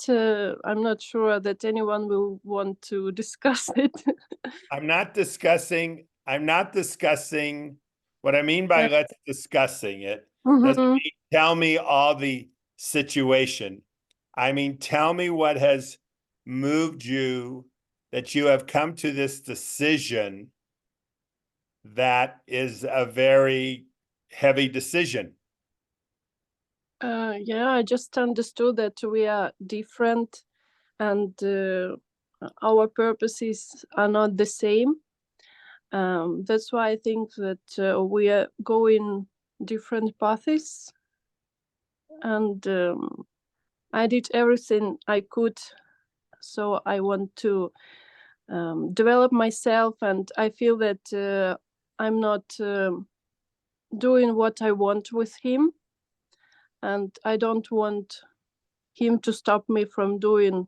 I'm not sure that anyone will want to discuss it. I'm not discussing what I mean by let's discussing it. Doesn't Mhm. mean tell me all the situation. I mean, tell me what has moved you that you have come to this decision that is a very heavy decision. Yeah, I just understood that we are different and our purposes are not the same. That's why I think that we are going different paths. And I did everything I could. So I want to develop myself, and I feel that I'm not doing what I want with him. And I don't want him to stop me from doing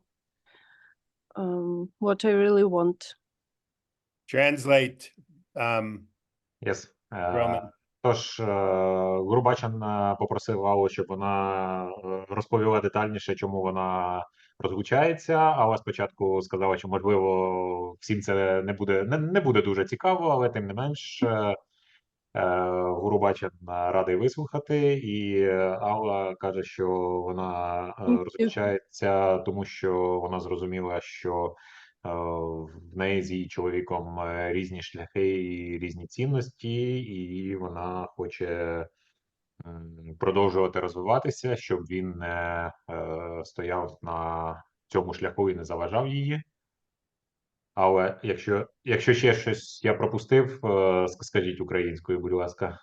what I really want. Translate. Yes. Roman. Тож, Грубачин попросив Аллу, щоб вона розповіла детальніше, чому вона розлучається. Алла спочатку сказала, що, можливо, всім це не буде дуже цікаво, але тим не менш, Гурубачин радий вислухати, і Алла каже, що вона Thank you. розпочається, тому що вона зрозуміла, що в неї з її чоловіком різні шляхи і різні цінності, і вона хоче продовжувати розвиватися, щоб він не стояв на цьому шляху і не заважав її. Але якщо ще щось я пропустив, скажіть українською, будь ласка.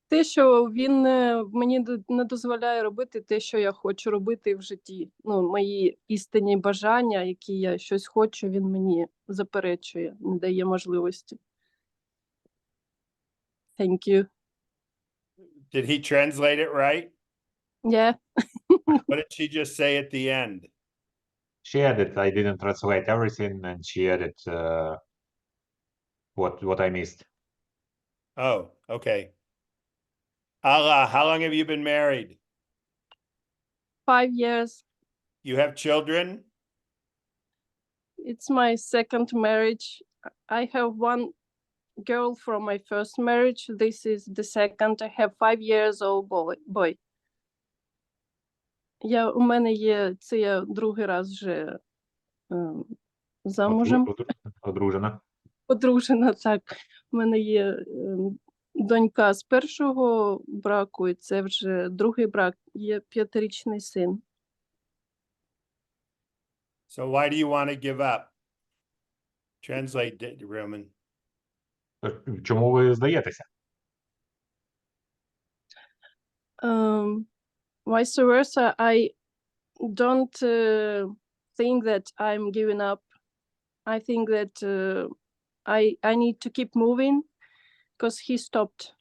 Те, що він мені не дозволяє робити те, що я хочу робити в житті. Ну, мої істинні бажання, які я щось хочу, він мені заперечує, не дає можливості. Thank you. Did he translate it right? Yeah. What did she just say at the end? She added, I didn't translate everything, and she added what I missed. Oh, okay. Allah, how long have you been married? 5 years. You have children? It's my second marriage. I have one girl from my first marriage. This is the second. I have 5 years old boy. У мене є, це я другий раз вже замужем. Одружена. Одружена, так. У мене є донька з першого браку, і це вже другий брак. Є 5-річний син. So why do you want to give up? Translate, Roman. Чому ви здаєтеся? Vice versa, I don't think that I'm giving up. I think that I need to keep moving because he stopped.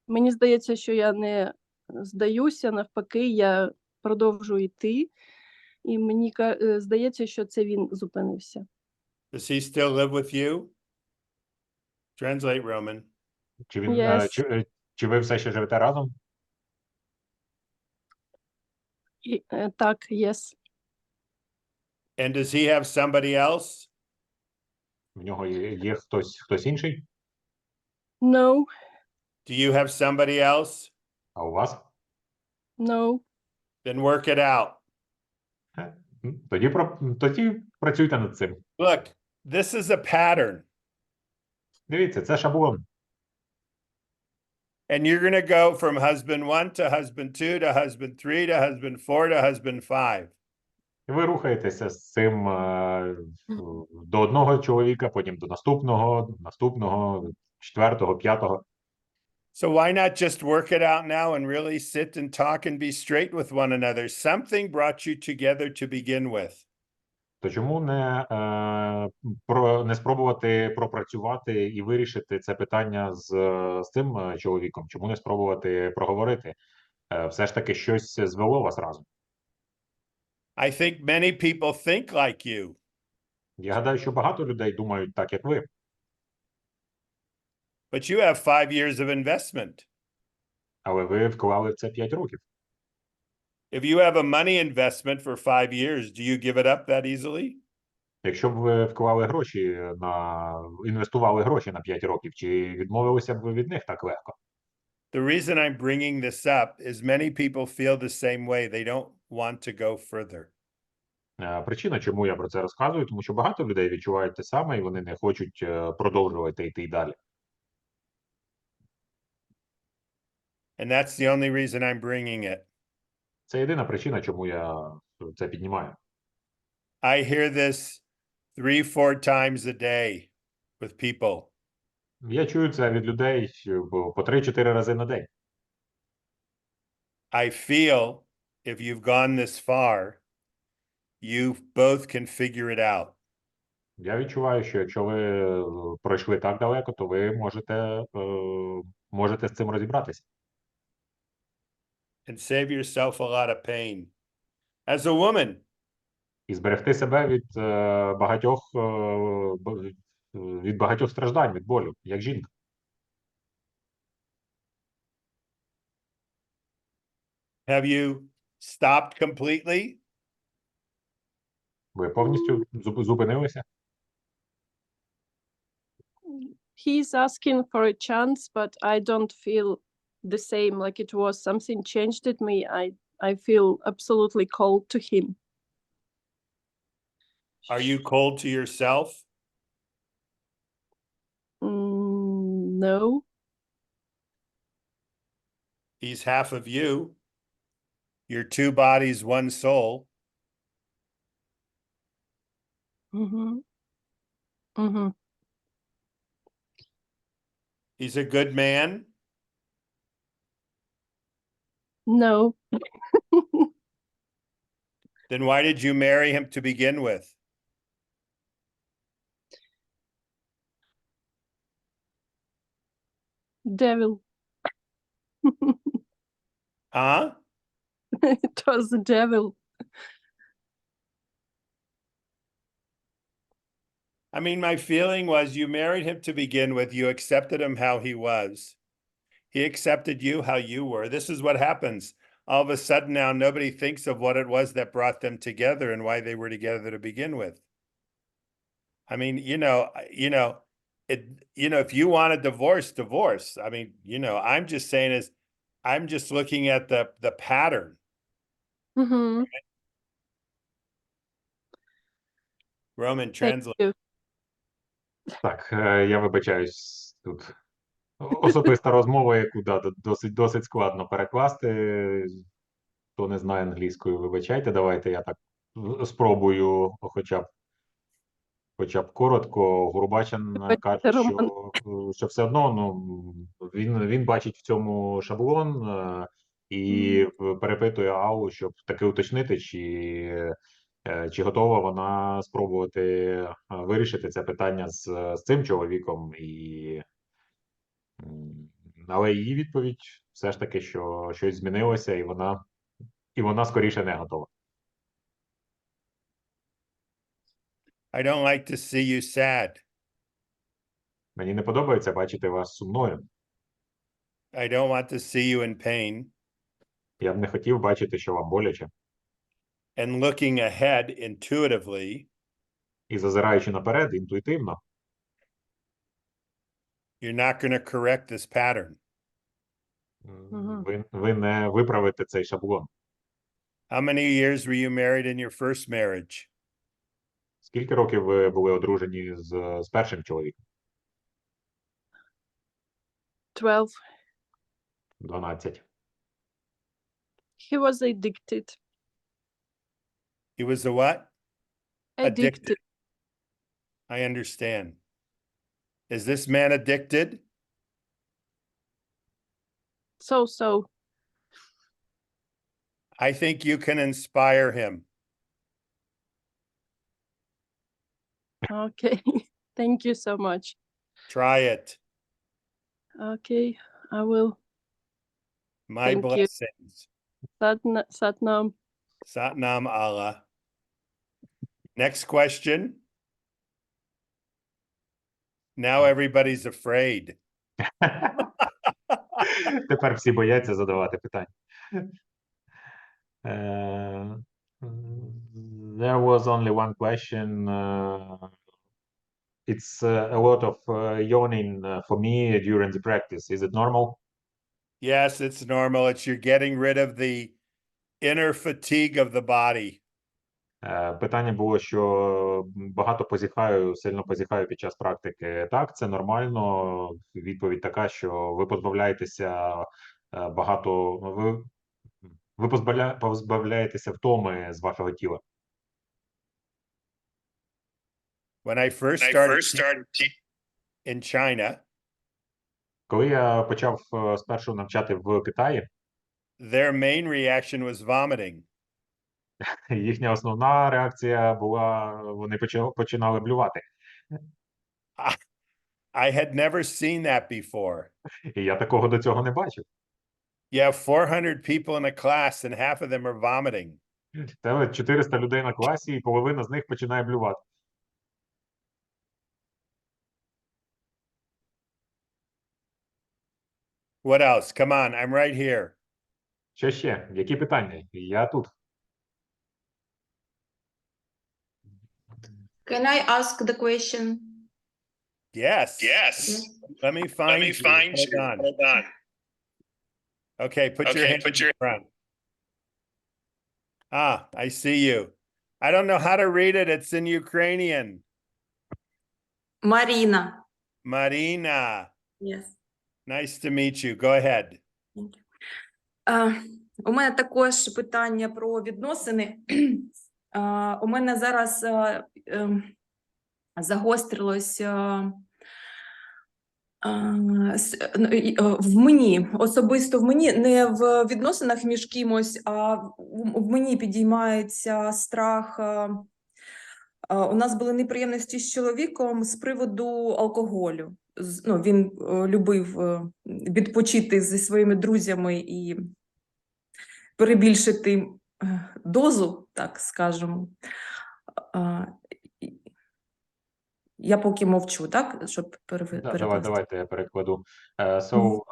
Мені здається, що я не здаюся, навпаки, я продовжую йти. І мені здається, що це він зупинився. Does he still live with you? Translate, Roman. Чи він Yes. чи ви все ще живете разом? Так, yes. And does he have somebody else? В нього є хтось інший? No, Do you have somebody else? А у вас? no. Then work it out. Тоді працюйте над цим. Look, this is a pattern. Дивіться, це шаблон. And you're going to go from husband 1 to husband 2 to husband 3 to husband 4 to husband 5. І ви рухаєтеся з цим до одного чоловіка, потім до наступного, 4-го, 5-го. So why not just work it out now and really sit and talk and be straight with one another? Something brought you together to begin with. То чому не спробувати пропрацювати і вирішити це питання з цим чоловіком? Чому не спробувати проговорити? Все ж таки щось звело вас разом. I think many people think like you. Я гадаю, що багато людей думають так, як ви. But you have 5 years of investment. Але ви вклали в це 5 років. If you have a money investment for 5 years, do you give it up that easily? Якщо б ви інвестували гроші на 5 років, чи відмовилися б ви від них так легко? The reason I'm bringing this up is many people feel the same way. They don't want to go further. Причина, чому я про це розказую, тому що багато людей відчувають те саме, і вони не хочуть продовжувати йти далі. And that's the only reason I'm bringing it. Це єдина причина, чому я це піднімаю. I hear this 3-4 times a day with people. Я чую це від людей по 3-4 рази на день. I feel if you've gone this far, you both can figure it out. Я відчуваю, що якщо ви пройшли так далеко, то ви можете з цим розібратися. And save yourself a lot of pain. As a woman, І зберегти себе від багатьох страждань, від болю, як жінка. have you stopped completely? Ви повністю зупинилися? he's asking for a chance, but I don't feel the same, like it was something changed at me. I feel absolutely cold to him. Are you cold to yourself? No. He's half of you. You're two bodies, one soul. Mm-hmm. Mm-hmm. He's a good man. No. Then why did you marry him to begin with? Devil. Huh? It was the devil. I mean, my feeling was you married him to begin with. You accepted him how he was. He accepted you how you were. This is what happens. All of a sudden now nobody thinks of what it was that brought them together and why they were together to begin with. I mean, if you want a divorce, divorce. I mean, I'm just saying is I'm just looking at the pattern. Mm-hmm. Roman, Thank translate. you. Так, я вибачаюсь тут. Особиста розмова, яку досить складно перекласти. Хто не знає англійської, вибачайте. Давайте я так спробую, хоча б коротко. Гурбачан каже, Роман. що все одно він бачить в цьому шаблон і перепитує Аллу, щоб таки уточнити, чи готова вона спробувати вирішити це питання з цим чоловіком, але її відповідь все ж таки, що щось змінилося, і вона скоріше не готова. I don't like to see you sad. Мені не подобається бачити вас сумною. I don't want to see you in pain. Я б не хотів бачити, що вам боляче. And looking ahead intuitively, І зазираючи наперед, інтуїтивно, you're not going to correct this pattern. ви не виправите цей шаблон. How many years were you married in your first marriage? Скільки років ви були одружені з першим чоловіком? 12. 12. He was addicted. He was a what? Addicted. I understand. Is this man addicted? So. I think you can inspire him. Okay. Thank you so much. Try it. Okay, I will. My Thank you. blessings. Satnam. Satnam Allah. Next question. Now everybody's afraid. Тепер всі бояться задавати питання. There was only one question. It's a lot of yawning for me during the practice. Is it normal? Yes, it's normal. It's you're getting rid of the inner fatigue of the body. Питання було, що сильно позіхаю під час практики. Так, це нормально. Відповідь така, що ви позбавляєтеся ви позбавляєтеся втоми з вашого тіла. When I first started in China, Коли я почав спершу навчати в Китаї, their main reaction was vomiting. їхня основна реакція була, вони починали блювати. I had never seen that before. І я такого до цього не бачив. You have 400 people in a class and half of them are vomiting. Це 400 людей на класі, і половина з них починає блювати. What else? Come on, I'm right here. Що ще? Які питання? Я тут. Can I ask the question? Yes. Yes. Let me Let find me you. find Hold you. on. Hold on. Okay, put your Okay, hand put in your. front. Ah, I see you. I don't know how to read it. It's in Ukrainian. Marina. Marina. Yes. Nice to meet you. Go ahead. У мене також питання про відносини. У мене зараз загострилось в мені, особисто в мені, не в відносинах між кимось, а в мені підіймається страх. У нас були неприємності з чоловіком з приводу алкоголю. Ну, він любив відпочити зі своїми друзями і перебільшити дозу, так скажемо. Я поки мовчу, так? Щоб перекласти. Давайте я перекладу. So,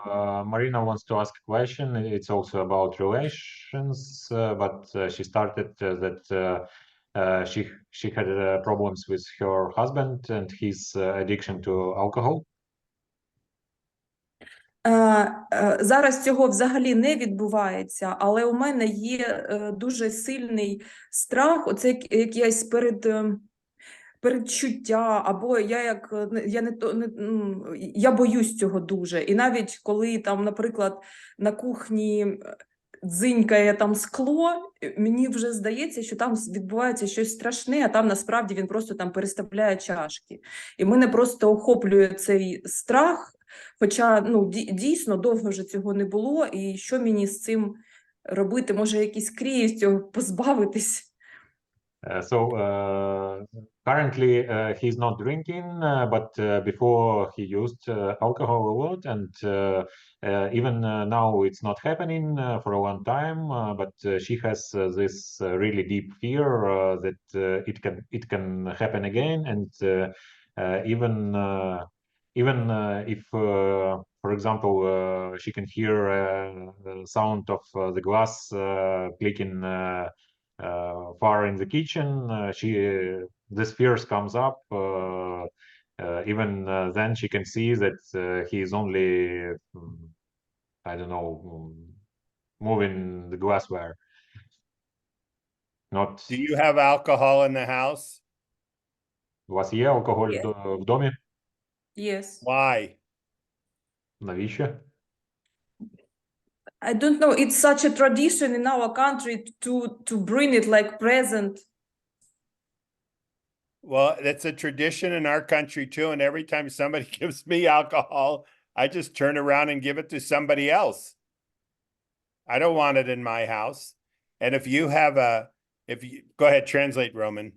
Marina wants to ask a question. It's also about relations, but she started that she had problems with her husband and his addiction to alcohol. Зараз цього взагалі не відбувається, але у мене є дуже сильний страх, оце якесь передчуття, або я боюсь цього дуже. І навіть коли там, наприклад, на кухні дзинькає там скло, мені вже здається, що там відбувається щось страшне, а там насправді він просто там переставляє чашки. І мене просто охоплює цей страх, хоча дійсно довго вже цього не було, і що мені з цим робити? Може, якісь крії з цього позбавитись? Currently he's not drinking, but before he used alcohol a lot, and even now it's not happening for a long time. But she has this really deep fear that it can happen again, and even if, for example, she can hear the sound of the glass clicking. Far in the kitchen, this fear comes up. Even then, she can see that he is only, I don't know, moving the glassware. Not. Do you have alcohol in the house? У вас є алкоголь в домі? Yes. Why? Навіщо? I don't know. It's such a tradition in our country to bring it like present. Well, that's a tradition in our country too. And every time somebody gives me alcohol, I just turn around and give it to somebody else. I don't want it in my house. And if you have go ahead, translate, Roman.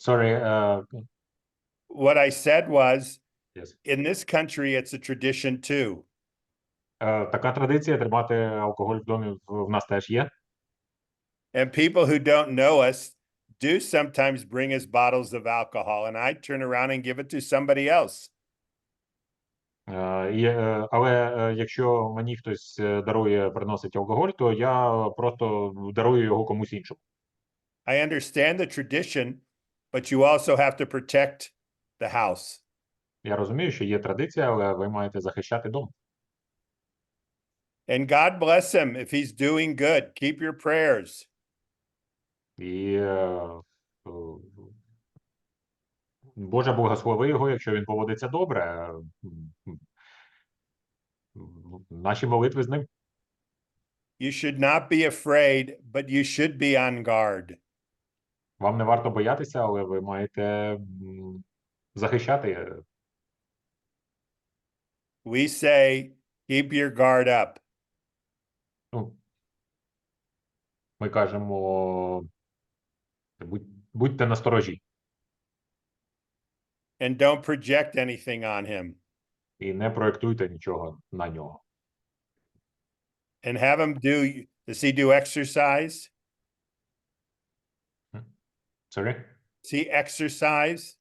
Sorry. What I said was, Yes. in this country, it's a tradition too. Така традиція тримати алкоголь в домі в нас теж є. And people who don't know us do sometimes bring us bottles of alcohol, and I turn around and give it to somebody else. Але якщо мені хтось приносить алкоголь, то я просто дарую його комусь іншому. I understand the tradition, but you also have to protect the house. Я розумію, що є традиція, але ви маєте захищати дом. And God bless him if he's doing good. Keep your prayers. І Боже благослови його, якщо він поводиться добре. Наші молитви з ним. You should not be afraid, but you should be on guard. Вам не варто боятися, але ви маєте захищати. We say, keep your guard up. Ми кажемо, будьте насторожі. And don't project anything on him. І не проєктуйте нічого на нього. And have him does he do exercise? Sorry? Does he exercise?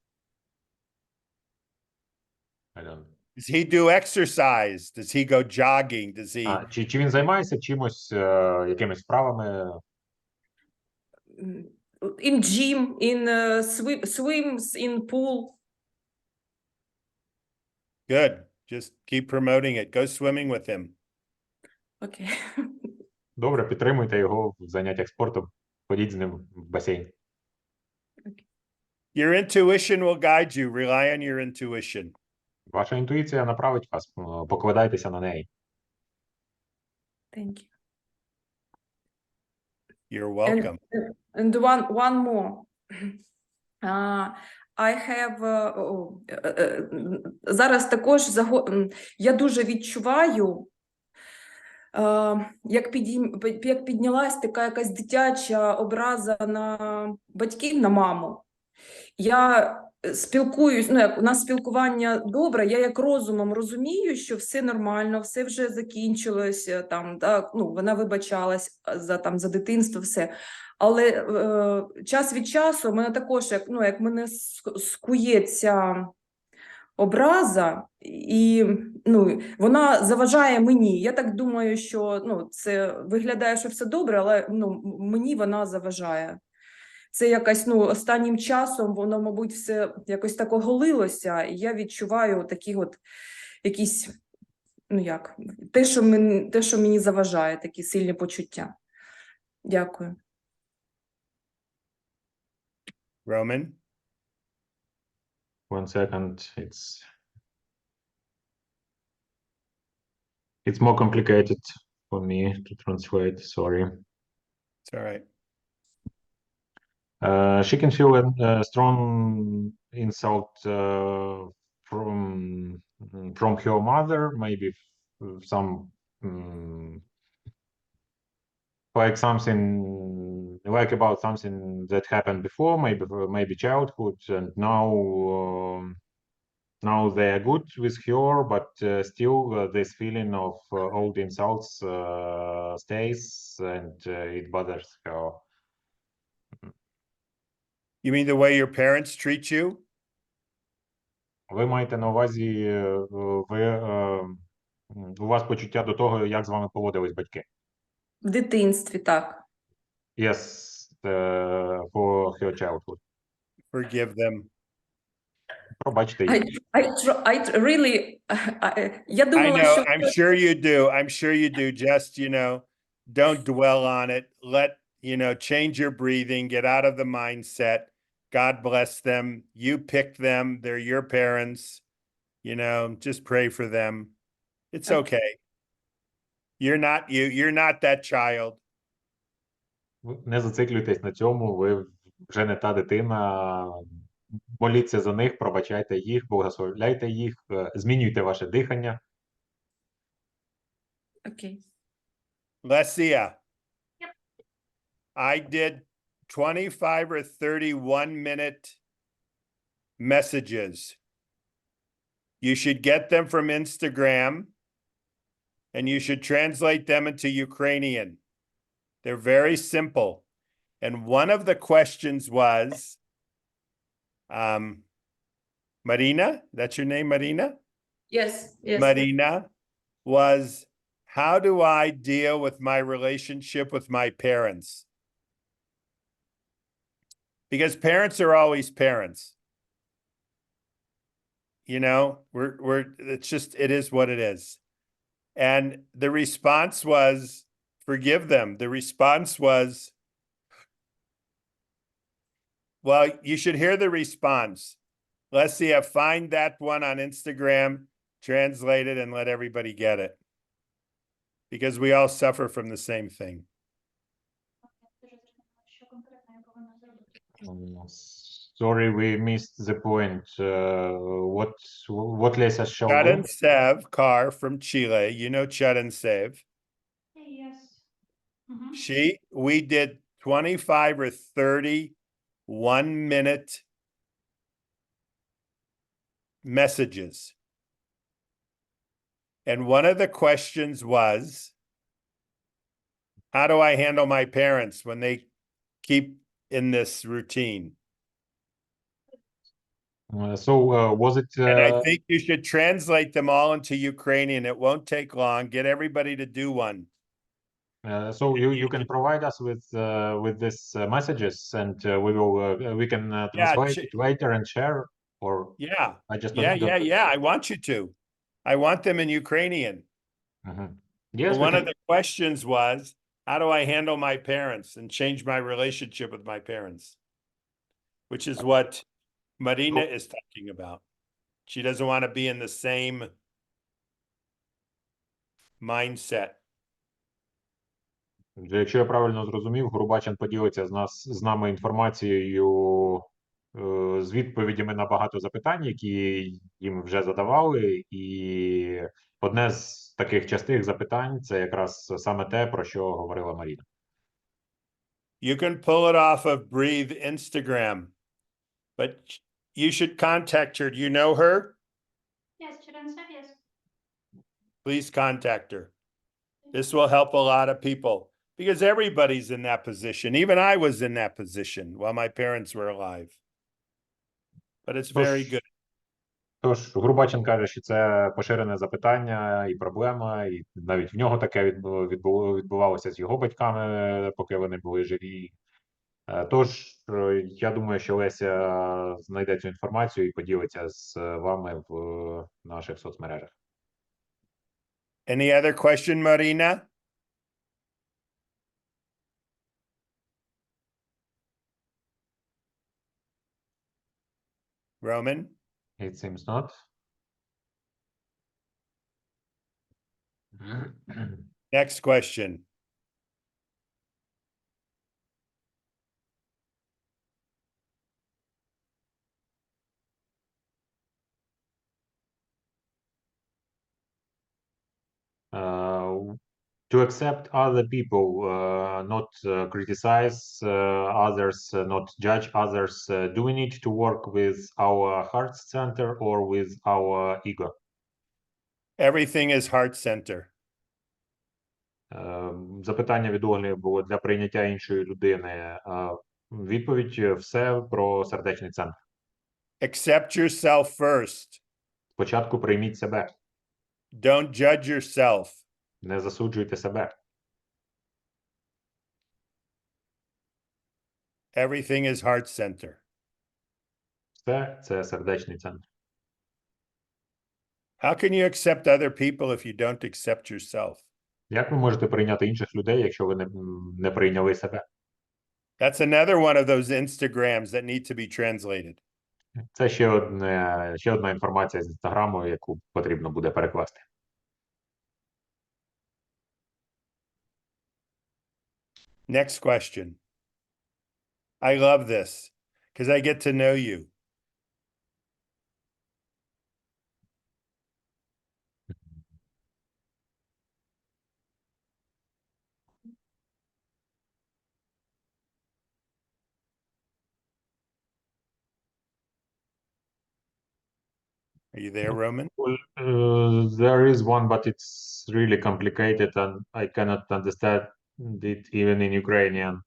I don't... Does he do exercise? Does he go jogging? Does he... Чи він займається чимось, якимись справами? in gym, in swims, in pool. Good. Just keep promoting it. Go swimming with him. Окей. Добре, підтримуйте його в заняттях спортом, ходіть з ним в басейн. Your intuition will guide you. Rely on your intuition. Ваша інтуїція направить вас, покладайтеся на неї. Thank you. You're welcome. And one more. I have зараз також я дуже відчуваю, як піднялась така якась дитяча образа на батьків, на маму. Я спілкуюсь, ну як у нас спілкування добре, я як розумом розумію, що все нормально, все вже закінчилось, там, так, ну, вона вибачалась за дитинство, все. Але час від часу мене також, як мене скується образа, і вона заважає мені. Я так думаю, що це виглядає, що все добре, але мені вона заважає. Це якось, останнім часом воно, мабуть, все якось так оголилося, і я відчуваю такі от якісь, те, що мені заважає, такі сильні почуття. Дякую. Roman? One second, it's more complicated for me to translate, sorry. It's all right. She can feel a strong insult from her mother, maybe some like something like about something that happened before, maybe childhood, and now they are good with her, but still this feeling of old insults stays, and it bothers her. You mean the way your parents treat you? Ви маєте на увазі, у вас почуття до того, як з вами поводились батьки? В дитинстві, так. Yes, for her childhood. Forgive them. Пробачте їх. Я I думала, know. що... I'm sure you do. I'm sure you do. Just, don't dwell on it. Let, change your breathing, get out of the mindset. God bless them. You picked them. They're your parents. Just pray for them. It's okay. You're not you. You're not that child. Не зациклюйтесь на цьому, ви вже не та дитина. Моліться за них, пробачайте їх, благословляйте їх, змінюйте ваше дихання. Окей. Lesia. Yep. I did 25 or 30 1-minute messages. You should get them from Instagram and you should translate them into Ukrainian. They're very simple. And one of the questions was, Marina, that's your name, Marina? Yes, yes. Marina, was how do I deal with my relationship with my parents? Because parents are always parents. It is what it is. And the response was, forgive them. The response was, well, you should hear the response. Lesia, find that one on Instagram, translate it, and let everybody get it. Because we all suffer from the same thing. Sorry, we missed the point. What Lesia showed? Chadan Sev Kar from Chile. You know Chadan Sev. Yes. Mhm. We did 25 or 30 1-minute messages. And one of the questions was, how do I handle my parents when they keep in this routine? Was it... And I think you should translate them all into Ukrainian. It won't take long. Get everybody to do one. So you can provide us with these messages, and we can translate it later and share. Or Yeah, I just yeah. I want you to. I want them in Ukrainian. Mhm. Yes, But we one can. of the questions was, how do I handle my parents and change my relationship with my parents? Which is what Marina is talking about. She doesn't want to be in the same mindset. Якщо я правильно зрозумів, Грубачин поділиться з нами інформацією з відповідями на багато запитань, які їм вже задавали, і одне з таких частих запитань це якраз саме те, про що говорила Маріна. You can pull it off of Breathe Instagram, but you should contact her. Do you know her? Yes, Chiransa, yes. Please contact her. This will help a lot of people because everybody's in that position. Even I was in that position while my parents were alive. But it's very good. Тож Грубачин каже, що це поширене запитання і проблема, і навіть в нього таке відбувалося з його батьками, поки вони були живі. Тож, я думаю, що Леся знайде цю інформацію і поділиться з вами в наших соцмережах. Any other question, Marina? Roman? It seems not. Next question. To accept other people, not criticize others, not judge others. Do we need to work with our heart center or with our ego? Everything is heart center. Запитання від Олі було для прийняття іншої людини. Відповідь – все про сердечний центр. Accept yourself first. Спочатку прийміть себе. Don't judge yourself. Не засуджуйте себе. Everything is heart center. Все – це сердечний центр. How can you accept other people if you don't accept yourself? Як ви можете прийняти інших людей, якщо ви не прийняли себе? That's another one of those Instagrams that need to be translated. Це ще одна інформація з Інстаграму, яку потрібно буде перекласти. Next question. I love this because I get to know you. Are you there, Roman? There is one, but it's really complicated and I cannot understand it even in Ukrainian.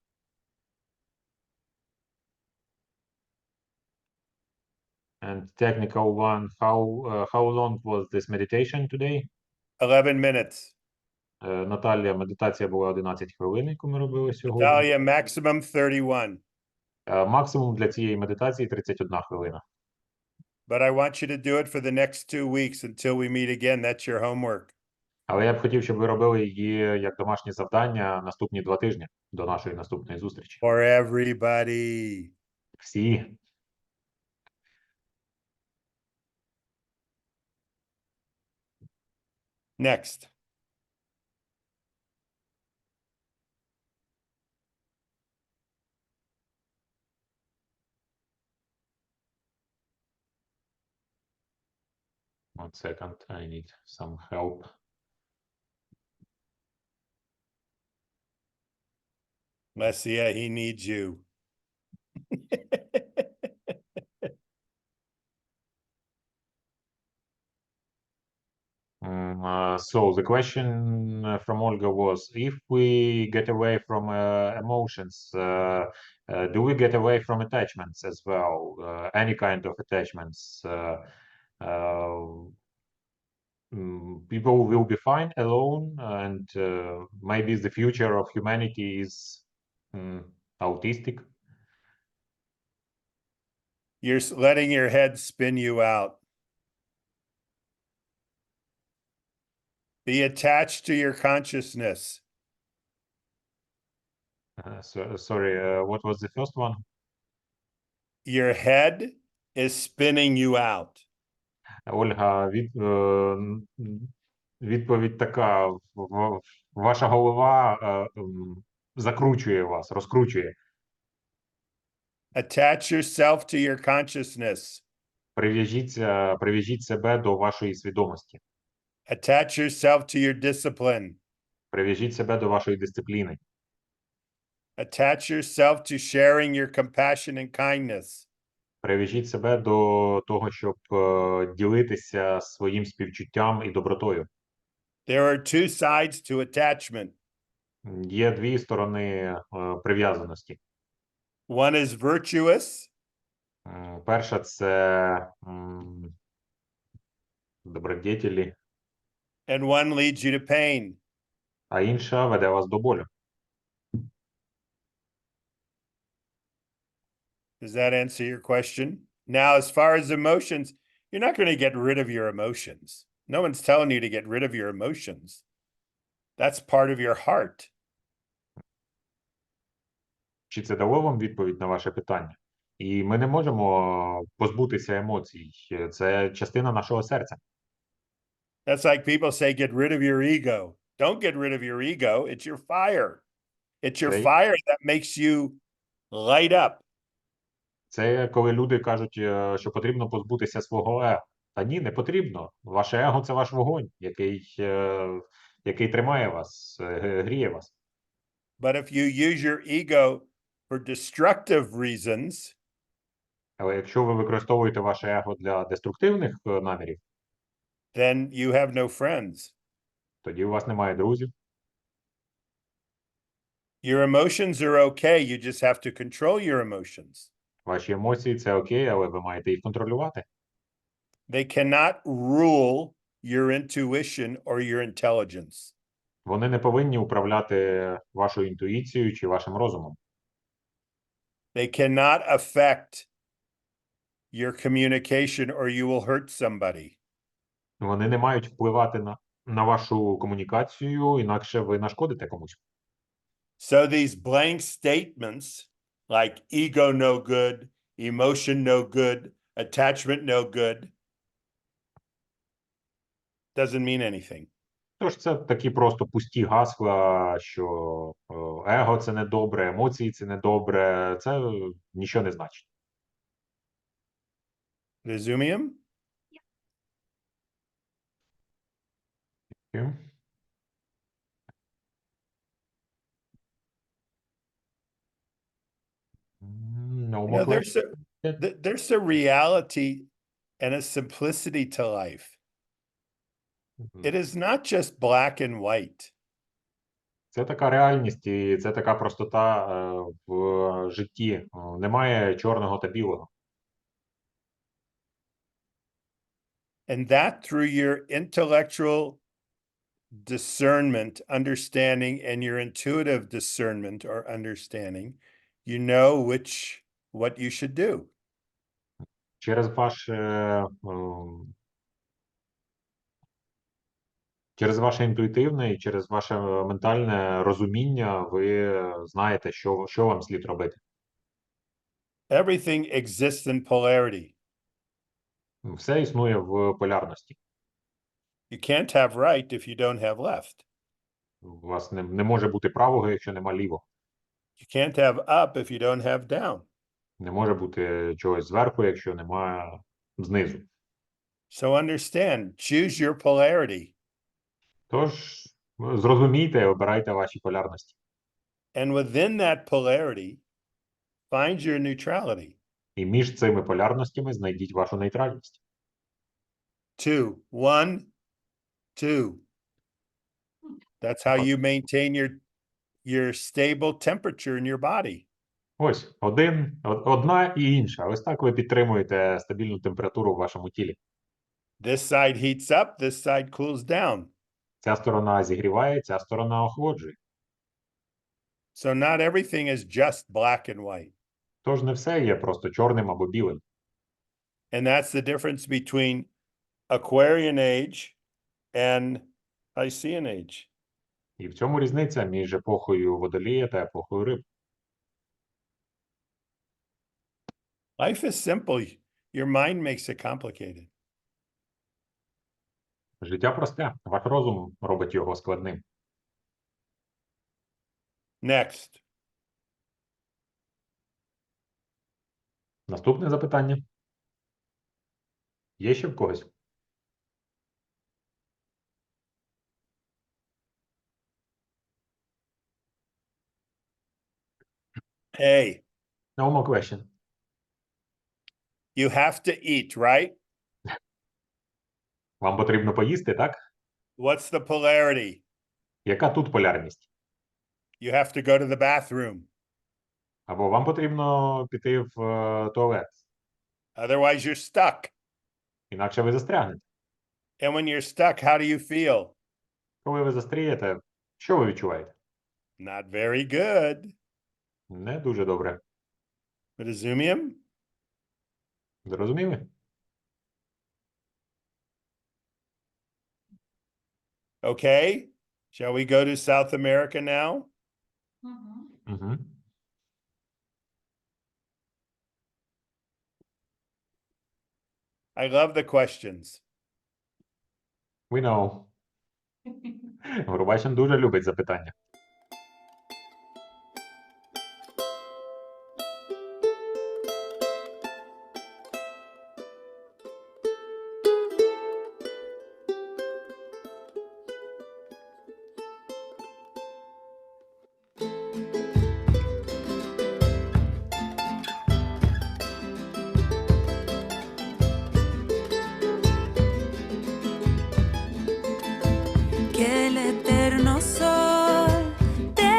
And technical one, how long was this meditation today? 11 minutes. Наталія, медитація була 11 хвилин, яку ми робили сьогодні. Natalia, maximum 31. Максимум для цієї медитації 31 хвилина. But I want you to do it for the next 2 weeks until we meet again. That's your homework. Але я б хотів, щоб ви робили її як домашнє завдання наступні 2 тижні до нашої наступної зустрічі. For everybody. Всі. Next. One second, I need some help. Lesia, he needs you. So the question from Olga was, if we get away from emotions, do we get away from attachments as well? Any kind of attachments? People will be fine alone, and maybe the future of humanity is autistic. You're letting your head spin you out. Be attached to your consciousness. Sorry, what was the first one? Your head is spinning you out. Ольга, відповідь така: ваша голова закручує вас, розкручує. Attach yourself to your consciousness. Прив'яжіть себе до вашої свідомості. Attach yourself to your discipline. Прив'яжіть себе до вашої дисципліни. Attach yourself to sharing your compassion and kindness. Прив'яжіть себе до того, щоб ділитися своїм співчуттям і добротою. There are two sides to attachment. Є дві сторони прив'язаності. One is virtuous, Перша – це добродетелі, and one leads you to pain. а інша веде вас до болю. Does that answer your question? Now, as far as emotions, you're not going to get rid of your emotions. No one's telling you to get rid of your emotions. That's part of your heart. Чи це дало вам відповідь на ваше питання? І ми не можемо позбутися емоцій. Це частина нашого серця. That's like people say, get rid of your ego. Don't get rid of your ego. It's your fire. It's your Right. fire that makes you light up. Це коли люди кажуть, що потрібно позбутися свого его. Та ні, не потрібно. Ваше его – це ваш вогонь, який тримає вас, гріє вас. But if you use your ego for destructive reasons, Але якщо ви використовуєте ваше его для деструктивних намірів, then you have no friends. тоді у вас немає друзів. Your emotions are okay. You just have to control your emotions. Ваші емоції – це окей, але ви маєте їх контролювати. They cannot rule your intuition or your intelligence. Вони не повинні управляти вашою інтуїцією чи вашим розумом. They cannot affect your communication or you will hurt somebody. Вони не мають впливати на вашу комунікацію, інакше ви нашкодите комусь. So these blank statements like ego no good, emotion no good, attachment no good, doesn't mean anything. Тож це такі просто пусті гасла, що его – це недобре, емоції – це недобре. Це нічого не значить. Resumium? Окей. No You more know, there's questions? there's a reality and a simplicity to life. It is not just black and white. Це така реальність і це така простота в житті. Немає чорного та білого. And that through your intellectual discernment, understanding, and your intuitive discernment or understanding, you know what you should do. Через ваше інтуїтивне і через ваше ментальне розуміння ви знаєте, що вам слід робити. Everything exists in polarity. Все існує в полярності. You can't have right if you don't have left. У вас не може бути правого, якщо нема лівого. You can't have up if you don't have down. Не може бути чогось зверху, якщо немає знизу. So understand, choose your polarity. Тож, зрозумійте, обирайте ваші полярності. And within that polarity, find your neutrality. І між цими полярностями знайдіть вашу нейтральність. 2, 1, 2. That's how you maintain your stable temperature in your body. Ось, одна і інша. Ось так ви підтримуєте стабільну температуру в вашому тілі. This side heats up, this side cools down. Ця сторона зігріває, ця сторона охолоджує. So not everything is just black and white. Тож не все є просто чорним або білим. And that's the difference between Aquarian age and Piscean age. І в цьому різниця між епохою Водолія та епохою Риб. Life is simple. Your mind makes it complicated. Життя просте, ваш розум робить його складним. Next. Наступне запитання. Є ще в когось? Hey, No more question. you have to eat, right? Вам потрібно поїсти, так? What's the polarity? Яка тут полярність? You have to go to the bathroom. Або вам потрібно піти в туалет, Otherwise, you're stuck. інакше ви застрягнете. And when you're stuck, how do you feel? Коли ви застрієте, що ви відчуваєте? Not very good. Не дуже добре. Rozumiem? Зрозуміли? Okay. Shall we go to South America now? Угу. I love the questions. We know. Горбачин дуже любить запитання. Que el eterno sol te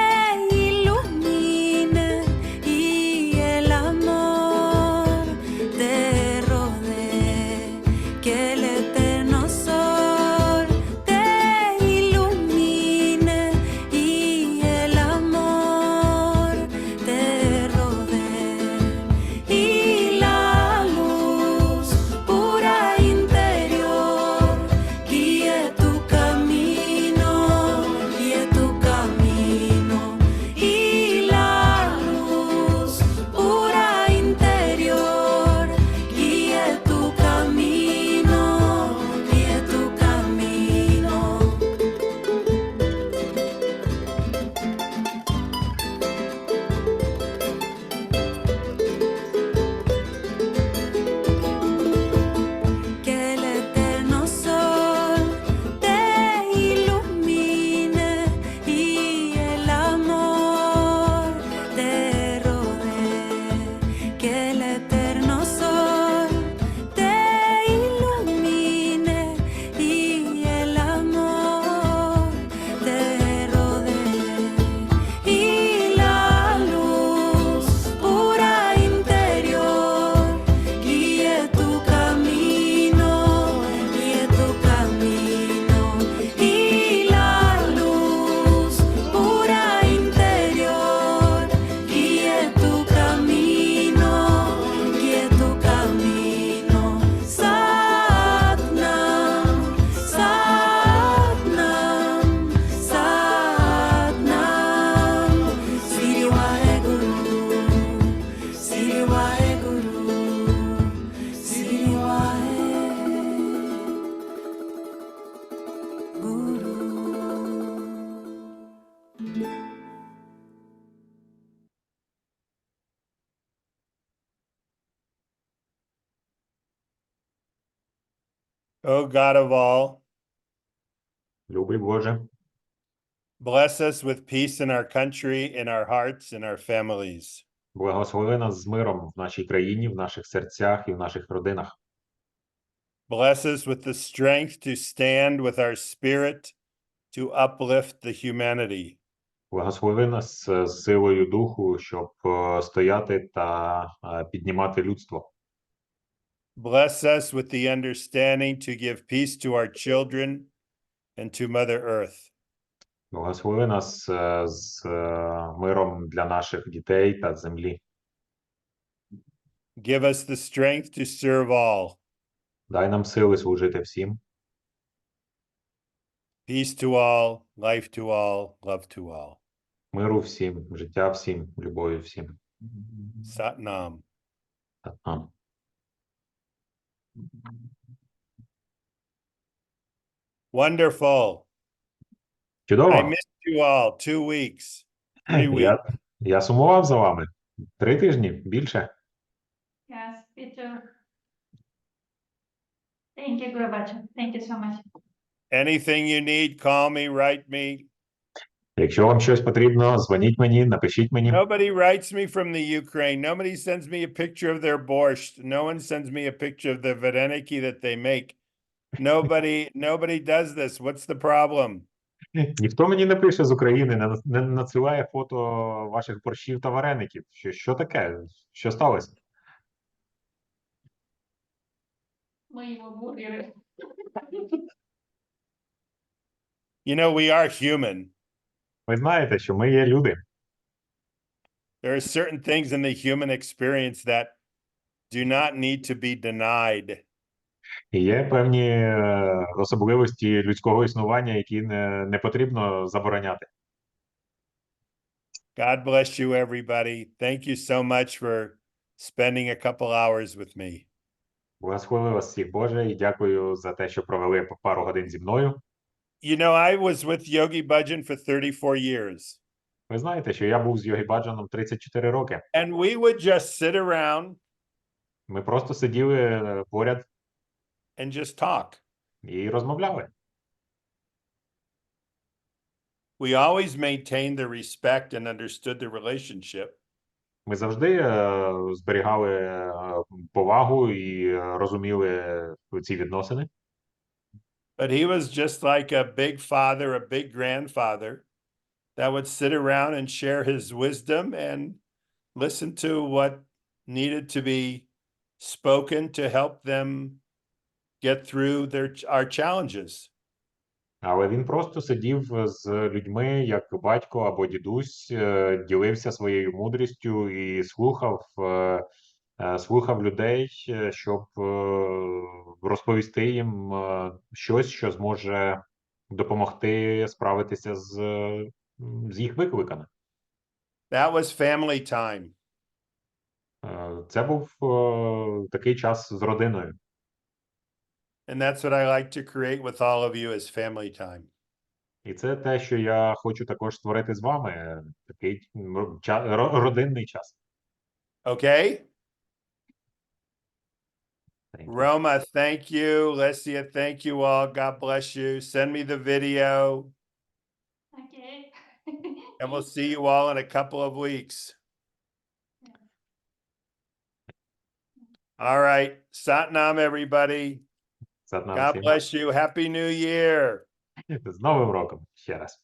ilumine y el amor te rodee. Que el eterno sol te ilumine y el amor te rodee. Y la luz pura interior guíe tu camino, guíe tu camino. Y la luz pura interior guíe tu camino, guíe tu camino. Que el eterno sol te ilumine y el amor te rodee. Que el eterno sol te ilumine y el amor te rodee. Y la luz pura interior guíe tu camino, guíe tu camino. Y la luz pura interior guíe tu camino, guíe tu camino. Satnam, Satnam, Satnam. Siri Waheguru, Siri Waheguru, Siri Waheguru. Oh God of all, Любий Боже, bless us with peace in our country, in our hearts, in our families. благослови нас з миром в нашій країні, в наших серцях і в наших родинах. Bless us with the strength to stand with our spirit to uplift the humanity. Благослови нас з силою духу, щоб стояти та піднімати людство. Bless us with the understanding to give peace to our children and to Mother Earth. Благослови нас з миром для наших дітей та землі. Give us the strength to serve all. Дай нам сили служити всім. Peace to all, life to all, love to all. Миру всім, життя всім, любові всім. Satnam. Та-там. Wonderful. I Чудово. missed you all. 2 weeks. 3 weeks. Я сумував за вами. 3 тижні, більше. Yes, me too. Thank you, Gurbachev. Thank you so much. Anything you need, call me, write me. Якщо вам щось потрібно, дзвоніть мені, напишіть мені. Nobody writes me from the Ukraine. Nobody sends me a picture of their borscht. No one sends me a picture of the vareniki that they make. Nobody does this. What's the problem? Ніхто мені не пише з України, не надсилає фото ваших борщів та вареників. Що таке? Що сталося? Ми їмо бургери. You know, we are human. Ви знаєте, що ми є люди. There are certain things in the human experience that do not need to be denied. І є певні особливості людського існування, які не потрібно забороняти. God bless you, everybody. Thank you so much for spending a couple hours with me. Благослови вас всіх, Боже, і дякую за те, що провели пару годин зі мною. You know, I was with Yogi Bhajan for 34 years. Ви знаєте, що я був з Йогі Баджаном 34 роки. And we would just sit around Ми просто сиділи поряд and just talk. і розмовляли. We always maintained the respect and understood the relationship. Ми завжди зберігали повагу і розуміли ці відносини. But he was just like a big father, a big grandfather that would sit around and share his wisdom and listen to what needed to be spoken to help them get through our challenges. Але він просто сидів з людьми, як батько або дідусь, ділився своєю мудрістю і слухав людей, щоб розповісти їм щось, що зможе допомогти справитися з їх викликами. That was family time. Це був такий час з родиною. And that's what I like to create with all of you is family time. І це те, що я хочу також створити з вами, такий родинний час. Okay? Thank you. Roma, thank you. Lesia, thank you all. God bless you. Send me the video, Okay. and we'll see you all in a couple of weeks. All right. Satnam, everybody. Сатнам God всім. bless you. Happy New Year. З Новим роком ще раз.